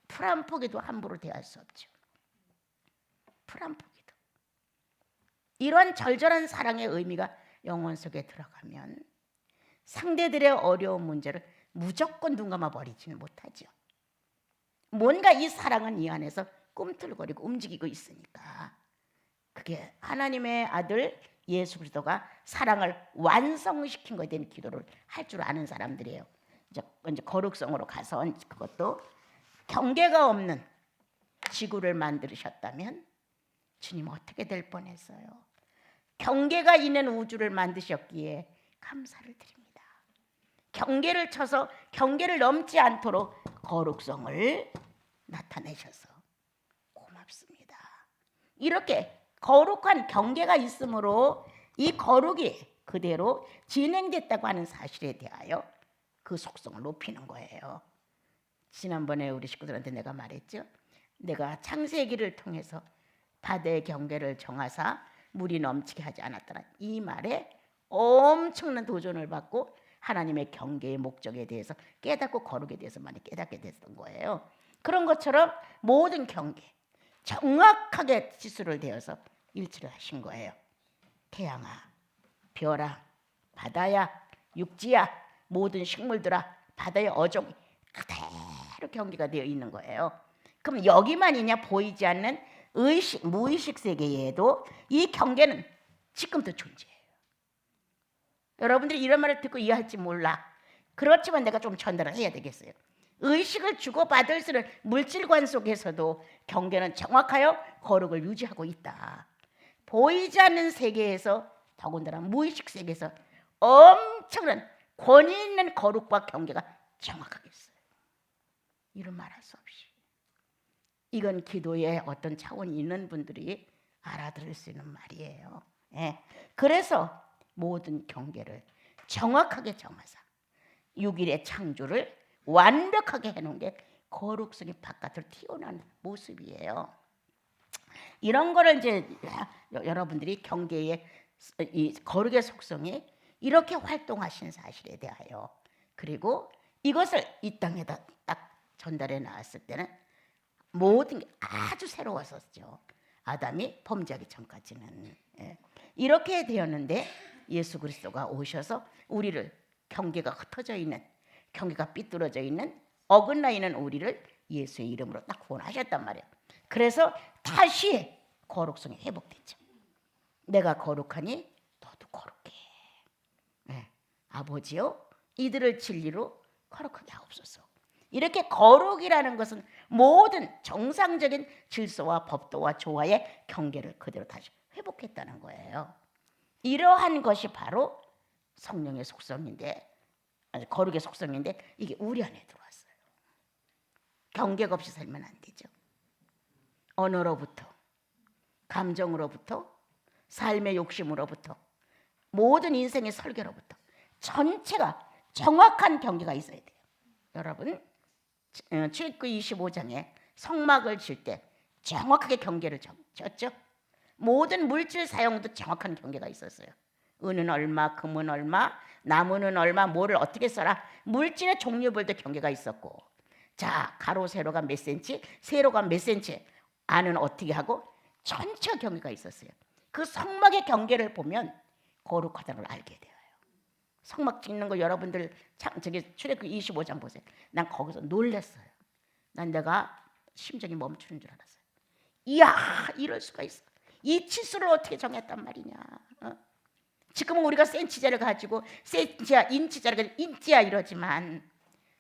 Speaker 1: 풀 한 포기도 함부로 대할 수 없죠. 풀 한 포기도. 이런 절절한 사랑의 의미가 영혼 속에 들어가면 상대들의 어려운 문제를 무조건 눈 감아 버리지는 못하죠. 뭔가 이 사랑은 이 안에서 꿈틀거리고 움직이고 있으니까 그게 하나님의 아들 예수 그리스도가 사랑을 완성시킨 것에 대한 기도를 할 줄 아는 사람들이에요. 이제 거룩성으로 가서 그것도 경계가 없는 지구를 만드셨다면 주님 어떻게 될 뻔했어요. 경계가 있는 우주를 만드셨기에 감사를 드립니다. 경계를 쳐서 경계를 넘지 않도록 거룩성을 나타내셔서 고맙습니다. 이렇게 거룩한 경계가 있으므로 이 거룩이 그대로 진행됐다고 하는 사실에 대하여 그 속성을 높이는 거예요. 지난번에 우리 식구들한테 내가 말했죠. 내가 창세기를 통해서 바다의 경계를 정하사 물이 넘치게 하지 않았다는 이 말에 엄청난 도전을 받고 하나님의 경계의 목적에 대해서 깨닫고 거룩에 대해서 많이 깨닫게 됐던 거예요. 그런 것처럼 모든 경계 정확하게 지수를 대어서 일치를 하신 거예요. 태양아, 별아, 바다야, 육지야, 모든 식물들아, 바다의 어종이 그대로 경계가 되어 있는 거예요. 그럼 여기만이냐? 보이지 않는 의식, 무의식 세계에도 이 경계는 지금도 존재해요. 여러분들이 이런 말을 듣고 이해할지 몰라. 그렇지만 내가 좀 전달을 해야 되겠어요. 의식을 주고받을 수 있는 물질관 속에서도 경계는 정확하여 거룩을 유지하고 있다. 보이지 않는 세계에서, 더군다나 무의식 세계에서 엄청난 권위 있는 거룩과 경계가 정확하게 있어요. 이런 말할 수 없이. 이건 기도에 어떤 차원이 있는 분들이 알아들을 수 있는 말이에요. 예. 그래서 모든 경계를 정확하게 정하사 6일의 창조를 완벽하게 해놓은 게 거룩성이 바깥으로 튀어나오는 모습이에요. 이런 거를 이제 여러분들이 경계의 이 거룩의 속성이 이렇게 활동하신 사실에 대하여, 그리고 이것을 이 땅에다 딱 전달해 나왔을 때는 모든 게 아주 새로웠었죠. 아담이 범죄하기 전까지는. 이렇게 되었는데 예수 그리스도가 오셔서 우리를 경계가 흩어져 있는, 경계가 삐뚤어져 있는, 어긋나 있는 우리를 예수의 이름으로 딱 구원하셨단 말이에요. 그래서 다시 거룩성이 회복됐죠. 내가 거룩하니 너도 거룩해. 아버지요, 이들을 진리로 거룩하게 하옵소서. 이렇게 거룩이라는 것은 모든 정상적인 질서와 법도와 조화의 경계를 그대로 다시 회복했다는 거예요. 이러한 것이 바로 성령의 속성인데, 거룩의 속성인데, 이게 우리 안에 들어왔어요. 경계가 없이 살면 안 되죠. 언어로부터, 감정으로부터, 삶의 욕심으로부터, 모든 인생의 설계로부터 전체가 정확한 경계가 있어야 돼요. 여러분, 출애굽기 25장에 성막을 칠 때 정확하게 경계를 쳤죠. 모든 물질 사용도 정확한 경계가 있었어요. 은은 얼마, 금은 얼마, 나무는 얼마, 뭐를 어떻게 써라. 물질의 종류별도 경계가 있었고, 자, 가로 세로가 몇 센치, 세로가 몇 센치, 안은 어떻게 하고, 전체 경계가 있었어요. 그 성막의 경계를 보면 거룩하다는 걸 알게 돼요. 성막 짓는 거 여러분들 저기 출애굽기 25장 보세요. 난 거기서 놀랐어요. 난 내가 심장이 멈추는 줄 알았어요. 이야, 이럴 수가 있어. 이 치수를 어떻게 정했단 말이냐. 지금은 우리가 센치자를 가지고 센치야, 인치자를 가지고 인치야 이러지만,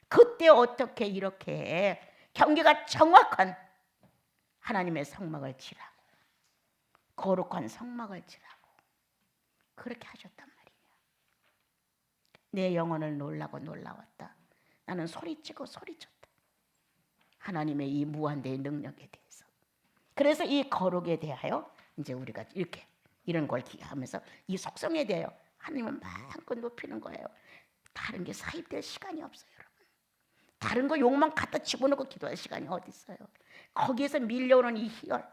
Speaker 1: 그때 어떻게 이렇게 경계가 정확한 하나님의 성막을 치라고, 거룩한 성막을 치라고 그렇게 하셨단 말이에요. 내 영혼을 놀라고 놀라웠다. 나는 소리치고 소리쳤다. 하나님의 이 무한대의 능력에 대해서. 그래서 이 거룩에 대하여 이제 우리가 이렇게 이런 걸 기하면서 이 속성에 대하여 하나님을 마음껏 높이는 거예요. 다른 게 사입될 시간이 없어요, 여러분. 다른 거 욕만 갖다 집어넣고 기도할 시간이 어디 있어요. 거기에서 밀려오는 이 희열,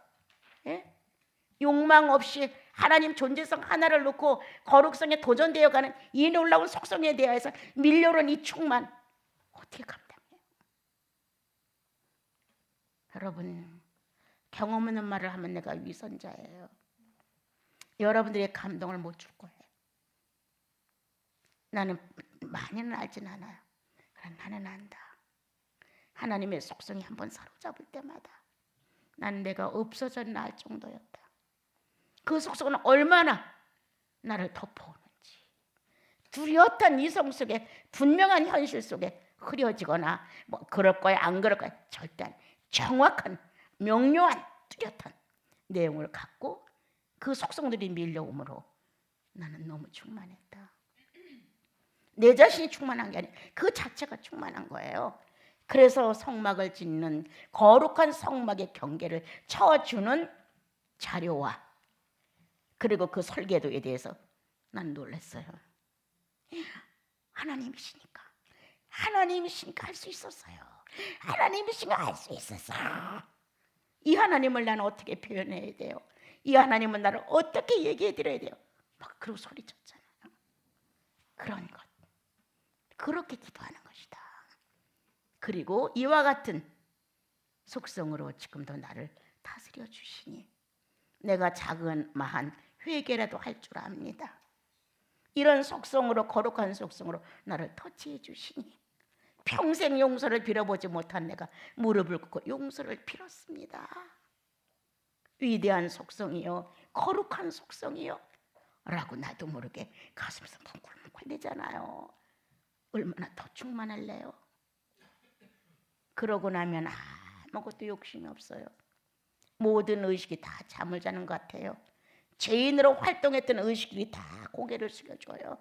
Speaker 1: 욕망 없이 하나님 존재성 하나를 놓고 거룩성에 도전되어가는 이 놀라운 속성에 대해서 밀려오는 이 충만, 어떻게 감당해요? 여러분, 경험 없는 말을 하면 내가 위선자예요. 여러분들의 감동을 못 줄 거예요. 나는 많이는 알진 않아요. 그러나 나는 안다. 하나님의 속성이 한번 사로잡을 때마다 나는 내가 없어졌나 할 정도였다. 그 속성은 얼마나 나를 덮어오는지, 두려웠던 이성 속에, 분명한 현실 속에 흐려지거나 뭐 그럴 거야 안 그럴 거야 절대 안, 정확한 명료한 뚜렷한 내용을 갖고 그 속성들이 밀려오므로 나는 너무 충만했다. 내 자신이 충만한 게 아니라 그 자체가 충만한 거예요. 그래서 성막을 짓는 거룩한 성막의 경계를 쳐주는 자료와 그리고 그 설계도에 대해서 난 놀랐어요. 하나님이시니까 할 수 있었어요. 하나님이시니까 할 수 있었어. 이 하나님을 나는 어떻게 표현해야 돼요? 이 하나님은 나를 어떻게 얘기해 드려야 돼요? 막 그러고 소리쳤잖아요. 그런 것, 그렇게 기도하는 것이다. 그리고 이와 같은 속성으로 지금도 나를 다스려 주시니 내가 자그마한 회개라도 할 줄 압니다. 이런 속성으로, 거룩한 속성으로 나를 터치해 주시니 평생 용서를 빌어보지 못한 내가 무릎을 꿇고 용서를 빌었습니다. 위대한 속성이요, 거룩한 속성이요 라고 나도 모르게 가슴에서 뭉클뭉클 되잖아요. 얼마나 더 충만할래요? 그러고 나면 아무것도 욕심이 없어요. 모든 의식이 다 잠을 자는 것 같아요. 죄인으로 활동했던 의식들이 다 고개를 숙여줘요.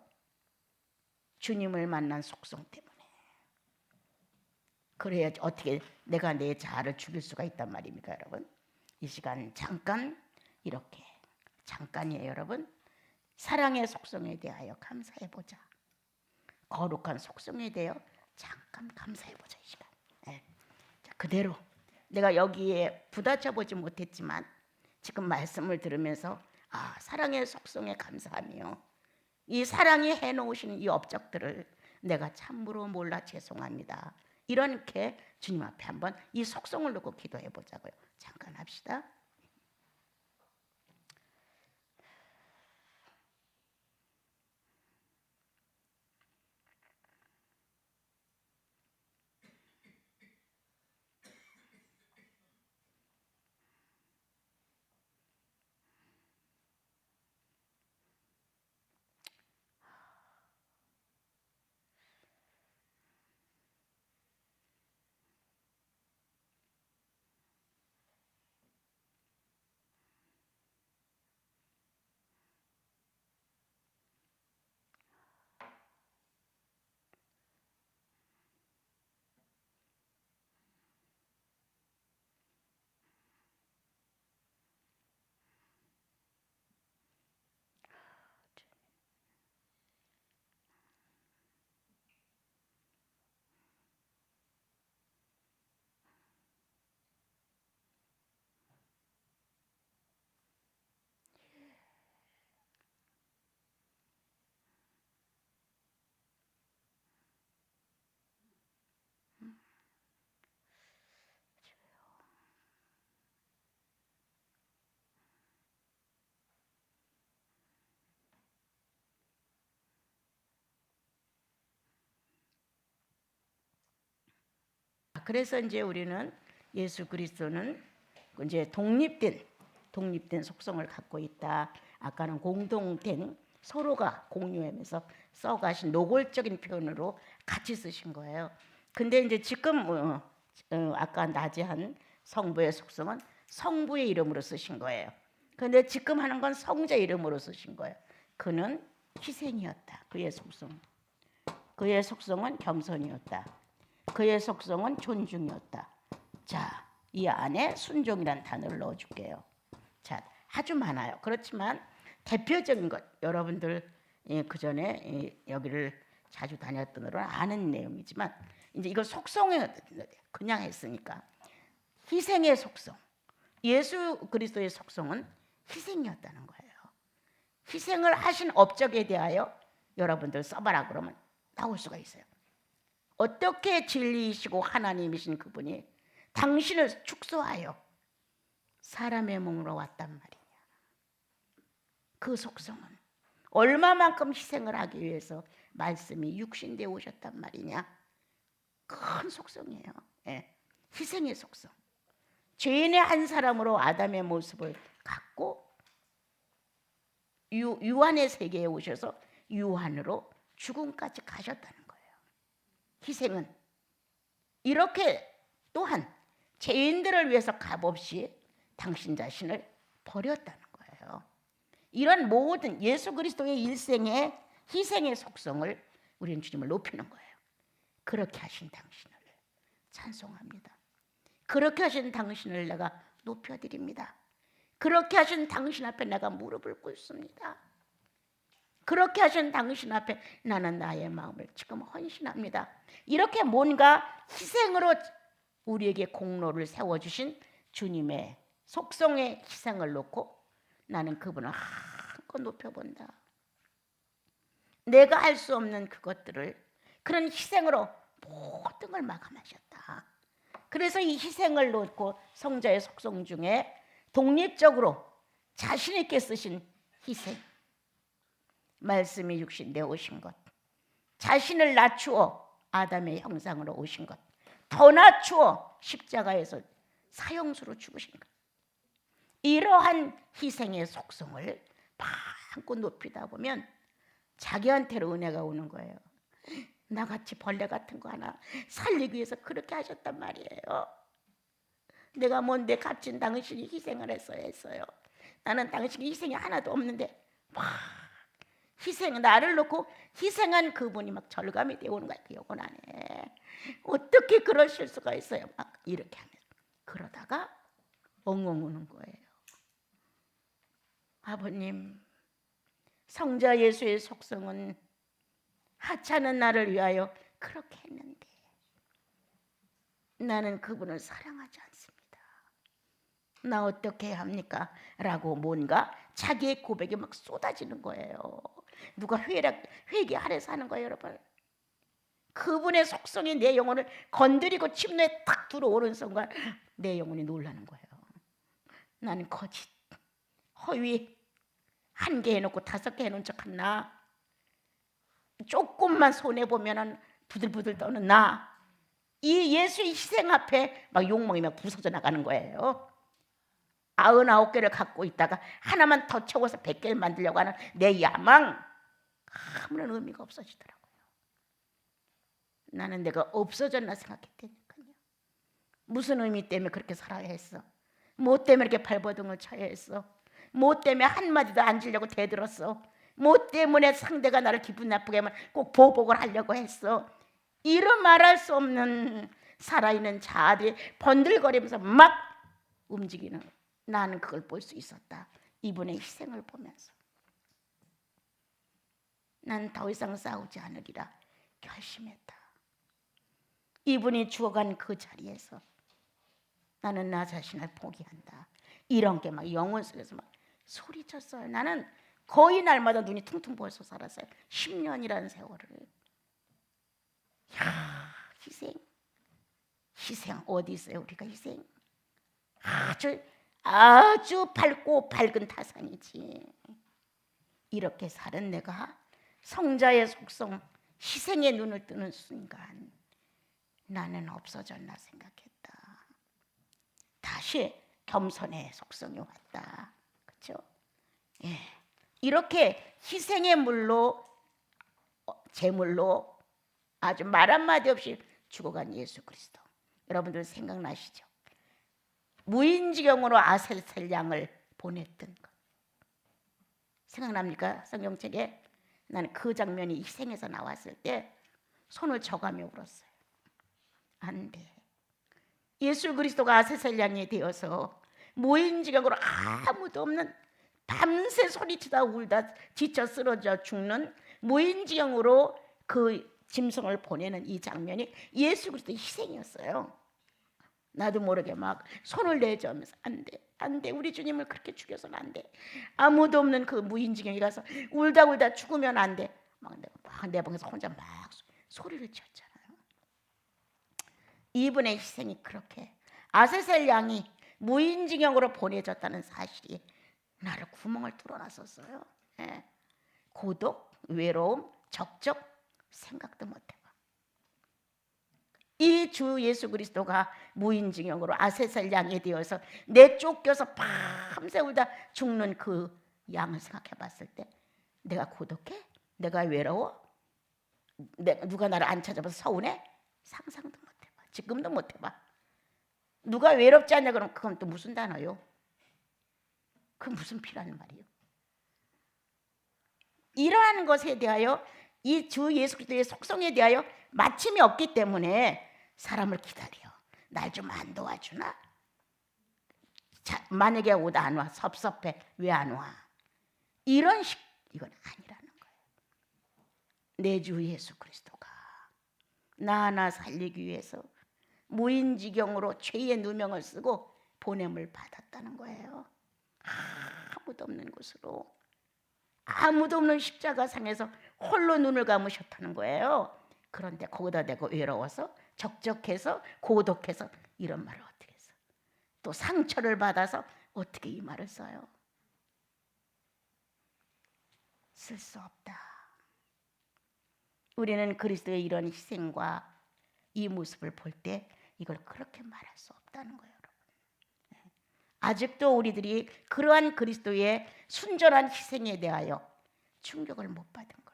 Speaker 1: 주님을 만난 속성 때문에. 그래야 어떻게 내가 내 자아를 죽일 수가 있단 말입니까, 여러분? 이 시간 잠깐 이렇게, 잠깐이에요, 여러분. 사랑의 속성에 대하여 감사해보자. 거룩한 속성에 대하여 잠깐 감사해보자, 이 시간. 네. 자, 그대로 내가 여기에 부딪혀 보지 못했지만 지금 말씀을 들으면서 사랑의 속성에 감사하며 이 사랑이 해놓으시는 이 업적들을 내가 참으로 몰라 죄송합니다. 이렇게 주님 앞에 한번 이 속성을 놓고 기도해 보자고요. 잠깐 합시다. 그래서 이제 우리는 예수 그리스도는 이제 독립된 속성을 갖고 있다. 아까는 공동된, 서로가 공유하면서 써가신 노골적인 표현으로 같이 쓰신 거예요. 근데 이제 지금 아까 낮에 한 성부의 속성은 성부의 이름으로 쓰신 거예요. 근데 지금 하는 건 성자 이름으로 쓰신 거예요. 그는 희생이었다. 그의 속성은 겸손이었다. 그의 속성은 존중이었다. 자, 이 안에 순종이란 단어를 넣어줄게요. 자, 아주 많아요. 그렇지만 대표적인 것, 여러분들 그 전에 여기를 자주 다녔던 으로 아는 내용이지만 이제 이거 속성에 그냥 했으니까 희생의 속성, 예수 그리스도의 속성은 희생이었다는 거예요. 희생을 하신 업적에 대하여 여러분들 써봐라 그러면 나올 수가 있어요. 어떻게 진리이시고 하나님이신 그분이 당신을 축소하여 사람의 몸으로 왔단 말이냐. 그 속성은 얼마만큼 희생을 하기 위해서 말씀이 육신되어 오셨단 말이냐. 큰 속성이에요. 예. 희생의 속성. 죄인의 한 사람으로 아담의 모습을 갖고 유한의 세계에 오셔서 유한으로 죽음까지 가셨다는 거예요. 희생은 이렇게 또한 죄인들을 위해서 값없이 당신 자신을 버렸다는 거예요. 이런 모든 예수 그리스도의 일생의 희생의 속성을 우리는 주님을 높이는 거예요. 그렇게 하신 당신을 찬송합니다. 그렇게 하신 당신을 내가 높여드립니다. 그렇게 하신 당신 앞에 내가 무릎을 꿇습니다. 그렇게 하신 당신 앞에 나는 나의 마음을 지금 헌신합니다. 이렇게 뭔가 희생으로 우리에게 공로를 세워주신 주님의 속성의 희생을 놓고 나는 그분을 한껏 높여본다. 내가 할 수 없는 그것들을 그런 희생으로 모든 걸 마감하셨다. 그래서 이 희생을 놓고 성자의 속성 중에 독립적으로 자신 있게 쓰신 희생, 말씀이 육신 되어 오신 것, 자신을 낮추어 아담의 형상으로 오신 것, 더 낮추어 십자가에서 사형수로 죽으신 것, 이러한 희생의 속성을 마음껏 높이다 보면 자기한테로 은혜가 오는 거예요. 나같이 벌레 같은 거 하나 살리기 위해서 그렇게 하셨단 말이에요. 내가 뭔데 값진 당신이 희생을 했어요. 나는 당신이 희생이 하나도 없는데 막 희생, 나를 놓고 희생한 그분이 막 절감이 되어오는 거야. 그 영혼 안에 어떻게 그러실 수가 있어요. 막 이렇게 하면 그러다가 엉엉 우는 거예요. 아버님, 성자 예수의 속성은 하찮은 나를 위하여 그렇게 했는데 나는 그분을 사랑하지 않습니다. 나 어떻게 해야 합니까? 라고 뭔가 자기의 고백이 막 쏟아지는 거예요. 누가 회개하래서 하는 거예요, 여러분. 그분의 속성이 내 영혼을 건드리고 침례에 탁 들어오는 순간 내 영혼이 놀라는 거예요. 나는 거짓, 허위, 1개 해놓고 5개 해놓은 척한 나, 조금만 손해보면 부들부들 떠는 나, 이 예수의 희생 앞에 막 욕망이 막 부서져 나가는 거예요. 99개를 갖고 있다가 하나만 더 채워서 100개를 만들려고 하는 내 야망, 아무런 의미가 없어지더라고요. 나는 내가 없어졌나 생각했다니까요. 무슨 의미 때문에 그렇게 살아야 했어? 뭐 때문에 이렇게 발버둥을 쳐야 했어? 뭐 때문에 한마디도 안 주려고 대들었어? 뭐 때문에 상대가 나를 기분 나쁘게 하면 꼭 보복을 하려고 했어? 이런 말할 수 없는 살아있는 자아들이 번들거리면서 막 움직이는, 나는 그걸 볼 수 있었다. 이분의 희생을 보면서 난 더 이상 싸우지 않으리라 결심했다. 이분이 죽어간 그 자리에서 나는 나 자신을 포기한다. 이런 게 막 영혼 속에서 막 소리쳤어요. 나는 거의 날마다 눈이 퉁퉁 부어서 살았어요. 10년이라는 세월을. 야, 희생 어디 있어요? 우리가 희생 아주 밝고 밝은 타산이지. 이렇게 사는 내가 성자의 속성 희생의 눈을 뜨는 순간 나는 없어졌나 생각했다. 다시 겸손의 속성이 왔다. 그렇죠? 예. 이렇게 희생의 물로, 제물로 아주 말 한마디 없이 죽어간 예수 그리스도. 여러분들 생각나시죠? 무인지경으로 아셀 양을 보냈던 것 생각납니까? 성경책에 나는 그 장면이 희생에서 나왔을 때 손을 저가며 울었어요. 안 돼. 예수 그리스도가 아셀 양이 되어서 무인지경으로 아무도 없는 밤새 소리치다 울다 지쳐 쓰러져 죽는 무인지경으로 그 짐승을 보내는 이 장면이 예수 그리스도의 희생이었어요. 나도 모르게 막 손을 내저으면서 안 돼. 우리 주님을 그렇게 죽여서는 안 돼. 아무도 없는 그 무인지경에 가서 울다 죽으면 안 돼. 막 내 방에서 혼자 막 소리를 지었잖아요. 이분의 희생이 그렇게 아세셀 양이 무인지경으로 보내졌다는 사실이 나를 구멍을 뚫어놨었어요. 예. 고독, 외로움, 적적 생각도 못해봐. 이 주 예수 그리스도가 무인지경으로 아세셀 양이 되어서 내쫓겨서 밤새 울다 죽는 그 양을 생각해봤을 때 내가 고독해? 내가 외로워? 누가 나를 안 찾아봐서 서운해? 상상도 못해봐. 지금도 못해봐. 누가 외롭지 않냐 그러면 그건 또 무슨 단어요? 그 무슨 피라는 말이에요? 이러한 것에 대하여 이 주 예수 그리스도의 속성에 대하여 마침이 없기 때문에 사람을 기다려. 날 좀 안 도와주나? 만약에 옷 안 와. 섭섭해. 왜 안 와? 이런 식, 이건 아니라는 거예요. 내 주 예수 그리스도가 나 하나 살리기 위해서 무인지경으로 죄의 누명을 쓰고 보냄을 받았다는 거예요. 아무도 없는 곳으로, 아무도 없는 십자가상에서 홀로 눈을 감으셨다는 거예요. 그런데 거기다 대고 외로워서, 적적해서, 고독해서 이런 말을 어떻게 써? 또 상처를 받아서 어떻게 이 말을 써요? 쓸 수 없다. 우리는 그리스도의 이런 희생과 이 모습을 볼 때 이걸 그렇게 말할 수 없다는 거예요, 여러분. 아직도 우리들이 그러한 그리스도의 순전한 희생에 대하여 충격을 못 받은 거예요.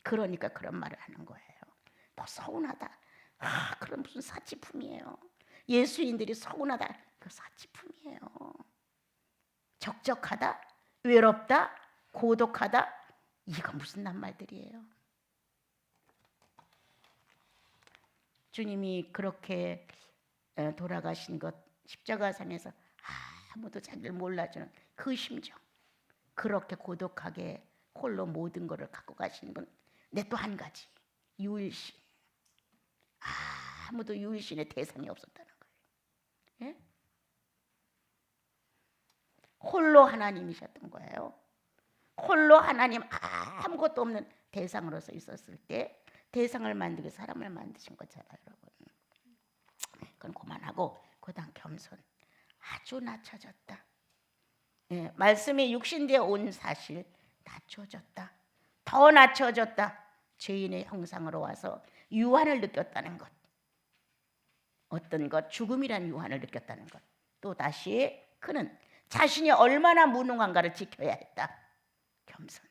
Speaker 1: 그러니까 그런 말을 하는 거예요. 뭐 서운하다. 그런 무슨 사치품이에요. 예수인들이 서운하다. 그 사치품이에요. 적적하다, 외롭다, 고독하다. 이거 무슨 낱말들이에요. 주님이 그렇게 돌아가신 것, 십자가상에서 아무도 자기를 몰라주는 그 심정, 그렇게 고독하게 홀로 모든 것을 갖고 가신 분. 내 또 한 가지, 유일신. 아무도 유일신의 대상이 없었다는 거예요. 예? 홀로 하나님이셨던 거예요. 홀로 하나님, 아무것도 없는 대상으로서 있었을 때 대상을 만들고 사람을 만드신 거잖아요, 여러분. 그건 그만하고 그다음 겸손. 아주 낮춰졌다. 예, 말씀이 육신되어 온 사실, 낮춰졌다. 더 낮춰졌다. 죄인의 형상으로 와서 유한을 느꼈다는 것. 어떤 것, 죽음이란 유한을 느꼈다는 것. 또 다시 그는 자신이 얼마나 무능한가를 지켜야 했다. 겸손.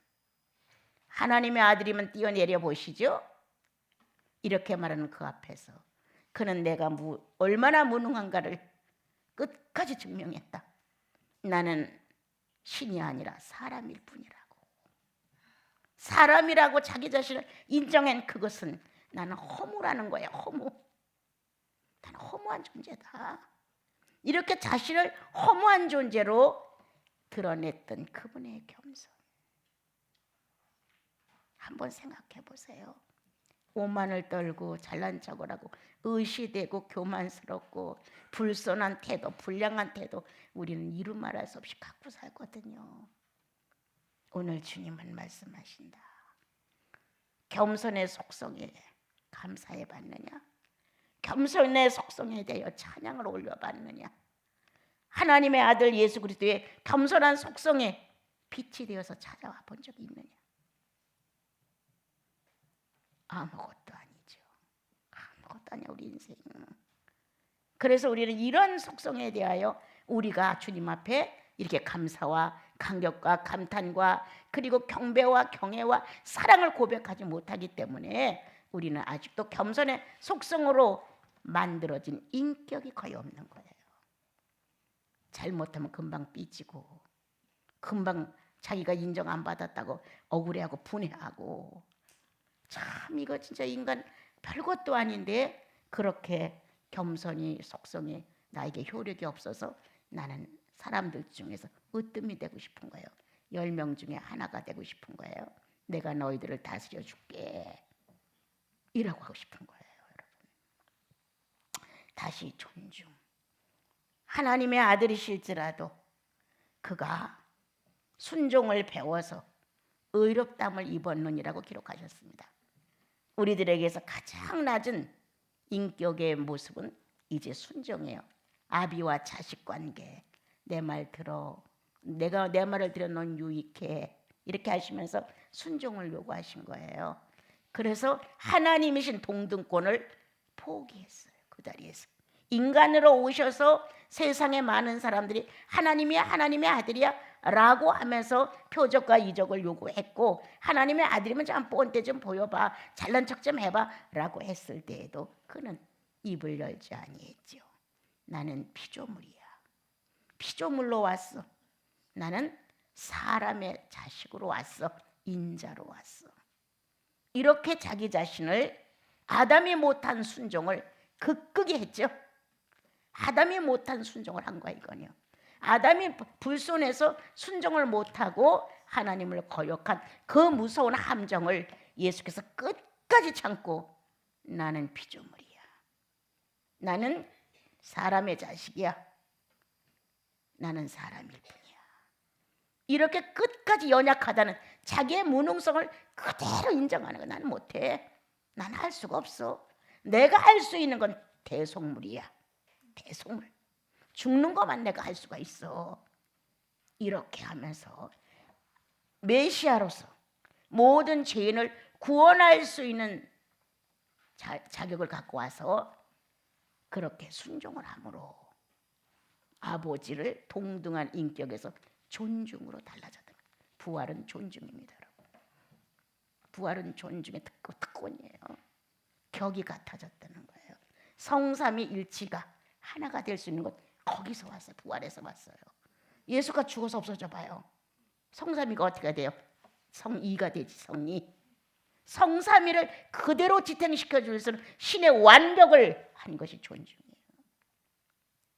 Speaker 1: 하나님의 아들이면 뛰어내려 보시죠. 이렇게 말하는 그 앞에서 그는 내가 얼마나 무능한가를 끝까지 증명했다. 나는 신이 아니라 사람일 뿐이라고. 사람이라고 자기 자신을 인정한 그것은 나는 허무라는 거야. 허무. 나는 허무한 존재다. 이렇게 자신을 허무한 존재로 드러냈던 그분의 겸손. 한번 생각해 보세요. 오만을 떨고 잘난 척을 하고 의시되고 교만스럽고 불손한 태도, 불량한 태도, 우리는 이루 말할 수 없이 갖고 살거든요. 오늘 주님은 말씀하신다. 겸손의 속성에 감사해 봤느냐? 겸손의 속성에 대하여 찬양을 올려봤느냐? 하나님의 아들 예수 그리스도의 겸손한 속성에 빛이 되어서 찾아와 본 적이 있느냐? 아무것도 아니죠. 아무것도 아니야, 우리 인생. 그래서 우리는 이런 속성에 대하여 우리가 주님 앞에 이렇게 감사와 감격과 감탄과 그리고 경배와 경애와 사랑을 고백하지 못하기 때문에 우리는 아직도 겸손의 속성으로 만들어진 인격이 거의 없는 거예요. 잘못하면 금방 삐지고, 금방 자기가 인정 안 받았다고 억울해하고 분해하고, 참 이거 진짜 인간 별것도 아닌데 그렇게 겸손이 속성이 나에게 효력이 없어서 나는 사람들 중에서 으뜸이 되고 싶은 거예요. 10명 중에 하나가 되고 싶은 거예요. 내가 너희들을 다스려 줄게. 이라고 하고 싶은 거예요, 여러분. 다시 존중. 하나님의 아들이실지라도 그가 순종을 배워서 의롭담을 입었느니라고 기록하셨습니다. 우리들에게서 가장 낮은 인격의 모습은 이제 순종이에요. 아비와 자식 관계. 내 말 들어. 내가 내 말을 들어 넌 유익해. 이렇게 하시면서 순종을 요구하신 거예요. 그래서 하나님이신 동등권을 포기했어요. 그 자리에서. 인간으로 오셔서 세상의 많은 사람들이 하나님이 하나님의 아들이야 라고 하면서 표적과 이적을 요구했고, 하나님의 아들이면 좀 뻔때 좀 보여봐, 잘난 척 좀 해봐 라고 했을 때에도 그는 입을 열지 아니했죠. 나는 피조물이야. 피조물로 왔어. 나는 사람의 자식으로 왔어. 인자로 왔어. 이렇게 자기 자신을 아담이 못한 순종을 극극이 했죠. 아담이 못한 순종을 한 거야 이거요. 아담이 불손해서 순종을 못하고 하나님을 거역한 그 무서운 함정을 예수께서 끝까지 참고 나는 피조물이야. 나는 사람의 자식이야. 나는 사람일 뿐이야. 이렇게 끝까지 연약하다는 자기의 무능성을 그대로 인정하는 거야. 나는 못해. 난 할 수가 없어. 내가 할 수 있는 건 대속물이야. 대속물. 죽는 것만 내가 할 수가 있어. 이렇게 하면서 메시아로서 모든 죄인을 구원할 수 있는 자격을 갖고 와서 그렇게 순종을 함으로 아버지를 동등한 인격에서 존중으로 달라졌다. 부활은 존중입니다, 여러분. 부활은 존중의 특권이에요. 격이 같아졌다는 거예요. 성삼위 일치가 하나가 될 수 있는 것 거기서 왔어요. 부활에서 왔어요. 예수가 죽어서 없어져 봐요. 성삼위가 어떻게 돼요? 성이가 되지. 성이. 성삼위를 그대로 지탱시켜 줄 수 있는 신의 완벽을 한 것이 존중이에요.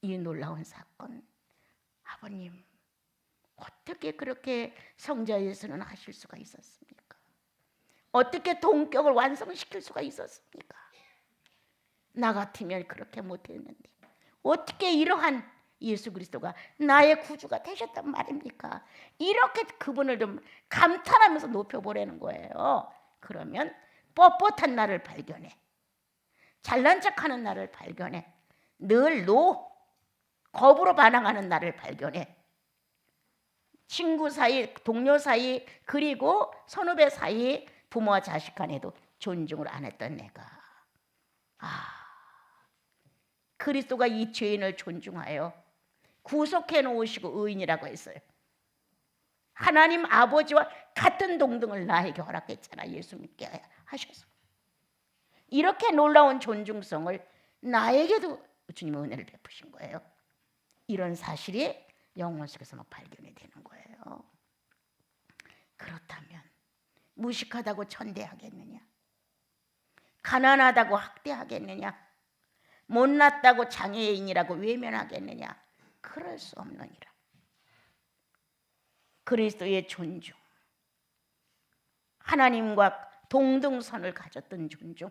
Speaker 1: 이 놀라운 사건, 아버님 어떻게 그렇게 성자 예수는 하실 수가 있었습니까? 어떻게 동격을 완성시킬 수가 있었습니까? 나 같으면 그렇게 못했는데 어떻게 이러한 예수 그리스도가 나의 구주가 되셨단 말입니까? 이렇게 그분을 좀 감탄하면서 높여보라는 거예요. 그러면 뻣뻣한 나를 발견해. 잘난 척하는 나를 발견해. 늘 겁으로 반항하는 나를 발견해. 친구 사이, 동료 사이, 그리고 선후배 사이, 부모와 자식 간에도 존중을 안 했던 내가 그리스도가 이 죄인을 존중하여 구속해 놓으시고 의인이라고 했어요. 하나님 아버지와 같은 동등을 나에게 허락했잖아. 예수 믿게 하셔서. 이렇게 놀라운 존중성을 나에게도 주님의 은혜를 베푸신 거예요. 이런 사실이 영혼 속에서 막 발견이 되는 거예요. 그렇다면 무식하다고 천대하겠느냐? 가난하다고 학대하겠느냐? 못났다고 장애인이라고 외면하겠느냐? 그럴 수 없느니라. 그리스도의 존중, 하나님과 동등선을 가졌던 존중,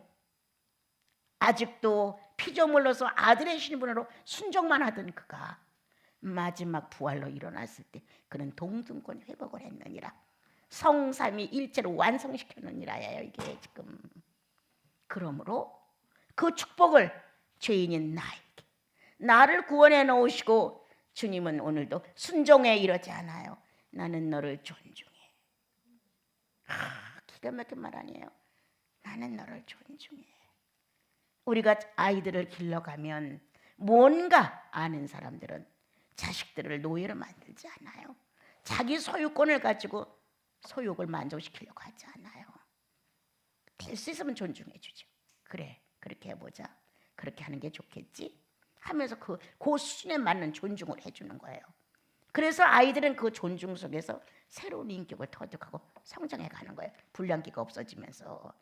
Speaker 1: 아직도 피조물로서 아들의 신분으로 순종만 하던 그가 마지막 부활로 일어났을 때 그는 동등권 회복을 했느니라. 성삼위 일체로 완성시켰느니라예요. 이게 지금. 그러므로 그 축복을 죄인인 나를 구원해 놓으시고 주님은 오늘도 순종에 이르지 않아요. 나는 너를 존중해. 기가 막힌 말 아니에요. 나는 너를 존중해. 우리가 아이들을 길러가면 뭔가 아는 사람들은 자식들을 노예로 만들지 않아요. 자기 소유권을 가지고 소욕을 만족시키려고 하지 않아요. 될 수 있으면 존중해 주죠. 그래, 그렇게 해보자. 그렇게 하는 게 좋겠지 하면서 그 수준에 맞는 존중을 해주는 거예요. 그래서 아이들은 그 존중 속에서 새로운 인격을 터득하고 성장해 가는 거예요. 불량기가 없어지면서.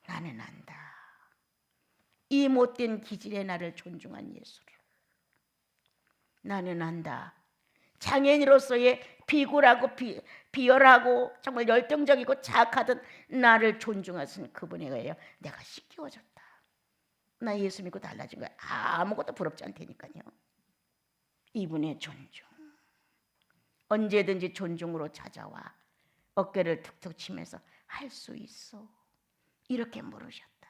Speaker 1: 나는 안다. 이 못된 기질의 나를 존중한 예수를. 나는 안다. 장애인으로서의 비굴하고 비열하고 정말 열정적이고 자악하던 나를 존중하신 그분에 의해 내가 씻기워졌다. 나 예수 믿고 달라진 거야. 아무것도 부럽지 않다니까요. 이분의 존중. 언제든지 존중으로 찾아와 어깨를 툭툭 치면서 할 수 있어. 이렇게 물으셨다.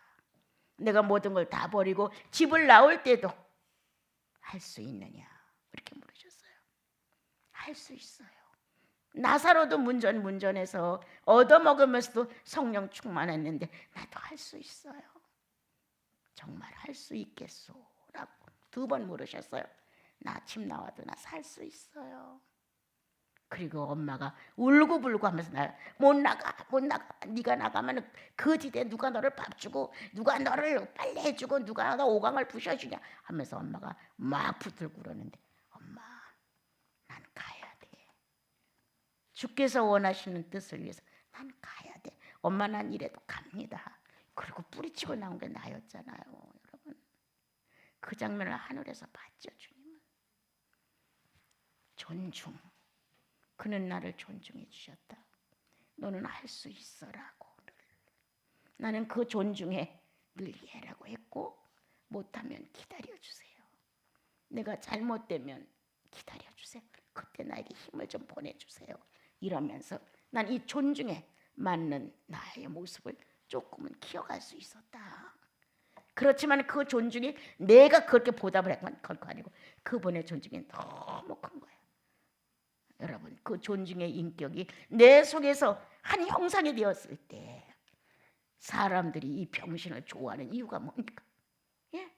Speaker 1: 내가 모든 걸 다 버리고 집을 나올 때도 할 수 있느냐? 이렇게 물으셨어요. 할 수 있어요. 나사로도 문전해서 얻어먹으면서도 성령 충만했는데 나도 할 수 있어요. 정말 할 수 있겠소? 라고 2번 물으셨어요. 나 집 나와도 나 살 수 있어요. 그리고 엄마가 울고불고 하면서 못 나가. 네가 나가면 그 지대에 누가 너를 밥 주고 누가 너를 빨래해주고 누가 너 오강을 부셔주냐 하면서 엄마가 막 붙들고 그러는데 엄마 난 가야 돼. 주께서 원하시는 뜻을 위해서 난 가야 돼. 엄마 난 이래도 갑니다. 그리고 뿌리치고 나온 게 나였잖아요. 여러분, 그 장면을 하늘에서 봤죠. 주님은 존중, 그는 나를 존중해 주셨다. 너는 할 수 있어라고. 나는 그 존중에 늘 예라고 했고, 못하면 기다려주세요. 내가 잘못되면 기다려주세요. 그때 나에게 힘을 좀 보내주세요. 이러면서 난 이 존중에 맞는 나의 모습을 조금은 키워갈 수 있었다. 그렇지만 그 존중이 내가 그렇게 보답을 했건 결코 아니고 그분의 존중이 너무 큰 거예요. 여러분, 그 존중의 인격이 내 속에서 한 형상이 되었을 때 사람들이 이 병신을 좋아하는 이유가 뭡니까? 예?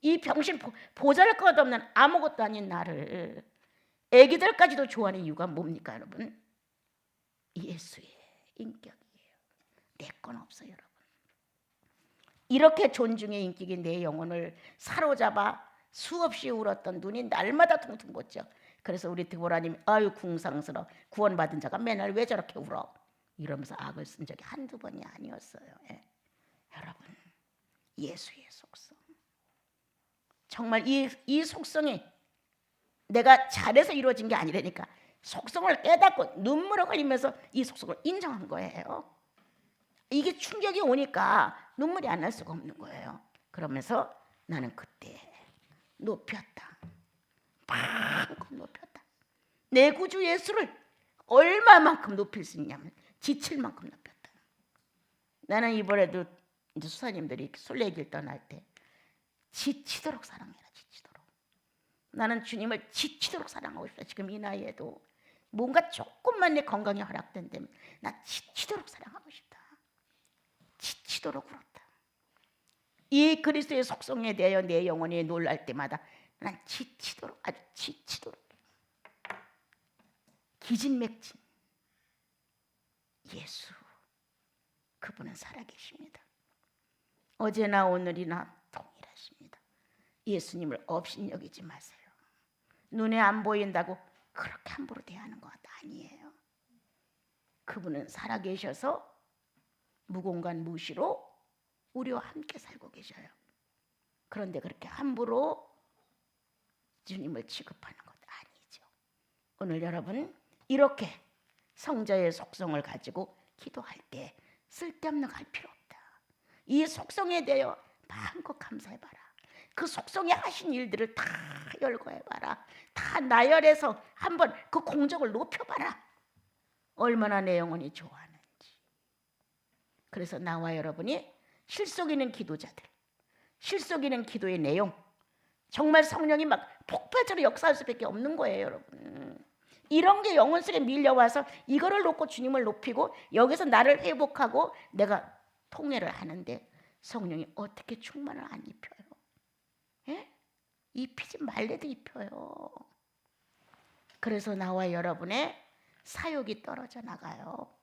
Speaker 1: 이 병신 보잘것없는 아무것도 아닌 나를 애기들까지도 좋아하는 이유가 뭡니까, 여러분? 예수의 인격이에요. 내 건 없어요, 여러분. 이렇게 존중의 인격이 내 영혼을 사로잡아 수없이 울었던 눈이 날마다 퉁퉁 붓죠. 그래서 우리 드보라님이 아유 궁상스러워, 구원받은 자가 맨날 왜 저렇게 울어? 이러면서 악을 쓴 적이 한두 번이 아니었어요. 예. 여러분, 예수의 속성, 정말 이 속성이 내가 잘해서 이루어진 게 아니라니까, 속성을 깨닫고 눈물을 흘리면서 이 속성을 인정한 거예요. 이게 충격이 오니까 눈물이 안 날 수가 없는 거예요. 그러면서 나는 그때 높였다. 마음껏 높였다. 내 구주 예수를 얼마만큼 높일 수 있냐면 지칠 만큼 높였다. 나는 이번에도 이제 수사님들이 순례길 떠날 때 지치도록 사랑해라. 지치도록. 나는 주님을 지치도록 사랑하고 싶다. 지금 이 나이에도 뭔가 조금만 내 건강이 허락된다면 나 지치도록 사랑하고 싶다. 지치도록 울었다. 이 그리스도의 속성에 대하여 내 영혼이 놀랄 때마다 난 지치도록, 아주 지치도록, 기진맥진 예수, 그분은 살아계십니다. 어제나 오늘이나 동일하십니다. 예수님을 업신여기지 마세요. 눈에 안 보인다고 그렇게 함부로 대하는 것 아니에요. 그분은 살아계셔서 무공간 무시로 우리와 함께 살고 계셔요. 그런데 그렇게 함부로 주님을 취급하는 것 아니죠. 오늘 여러분 이렇게 성자의 속성을 가지고 기도할 때 쓸데없는 할 필요 없다. 이 속성에 대하여 마음껏 감사해봐라. 그 속성에 하신 일들을 다 열거해봐라. 다 나열해서 한번 그 공적을 높여봐라. 얼마나 내 영혼이 좋아하는지. 그래서 나와 여러분이 실속 있는 기도자들, 실속 있는 기도의 내용, 정말 성령이 막 폭발처럼 역사할 수밖에 없는 거예요, 여러분. 이런 게 영혼 속에 밀려와서 이거를 놓고 주님을 높이고 여기서 나를 회복하고 내가 통회를 하는데 성령이 어떻게 충만을 안 입혀요? 예? 입히지 말래도 입혀요. 그래서 나와 여러분의 사욕이 떨어져 나가요.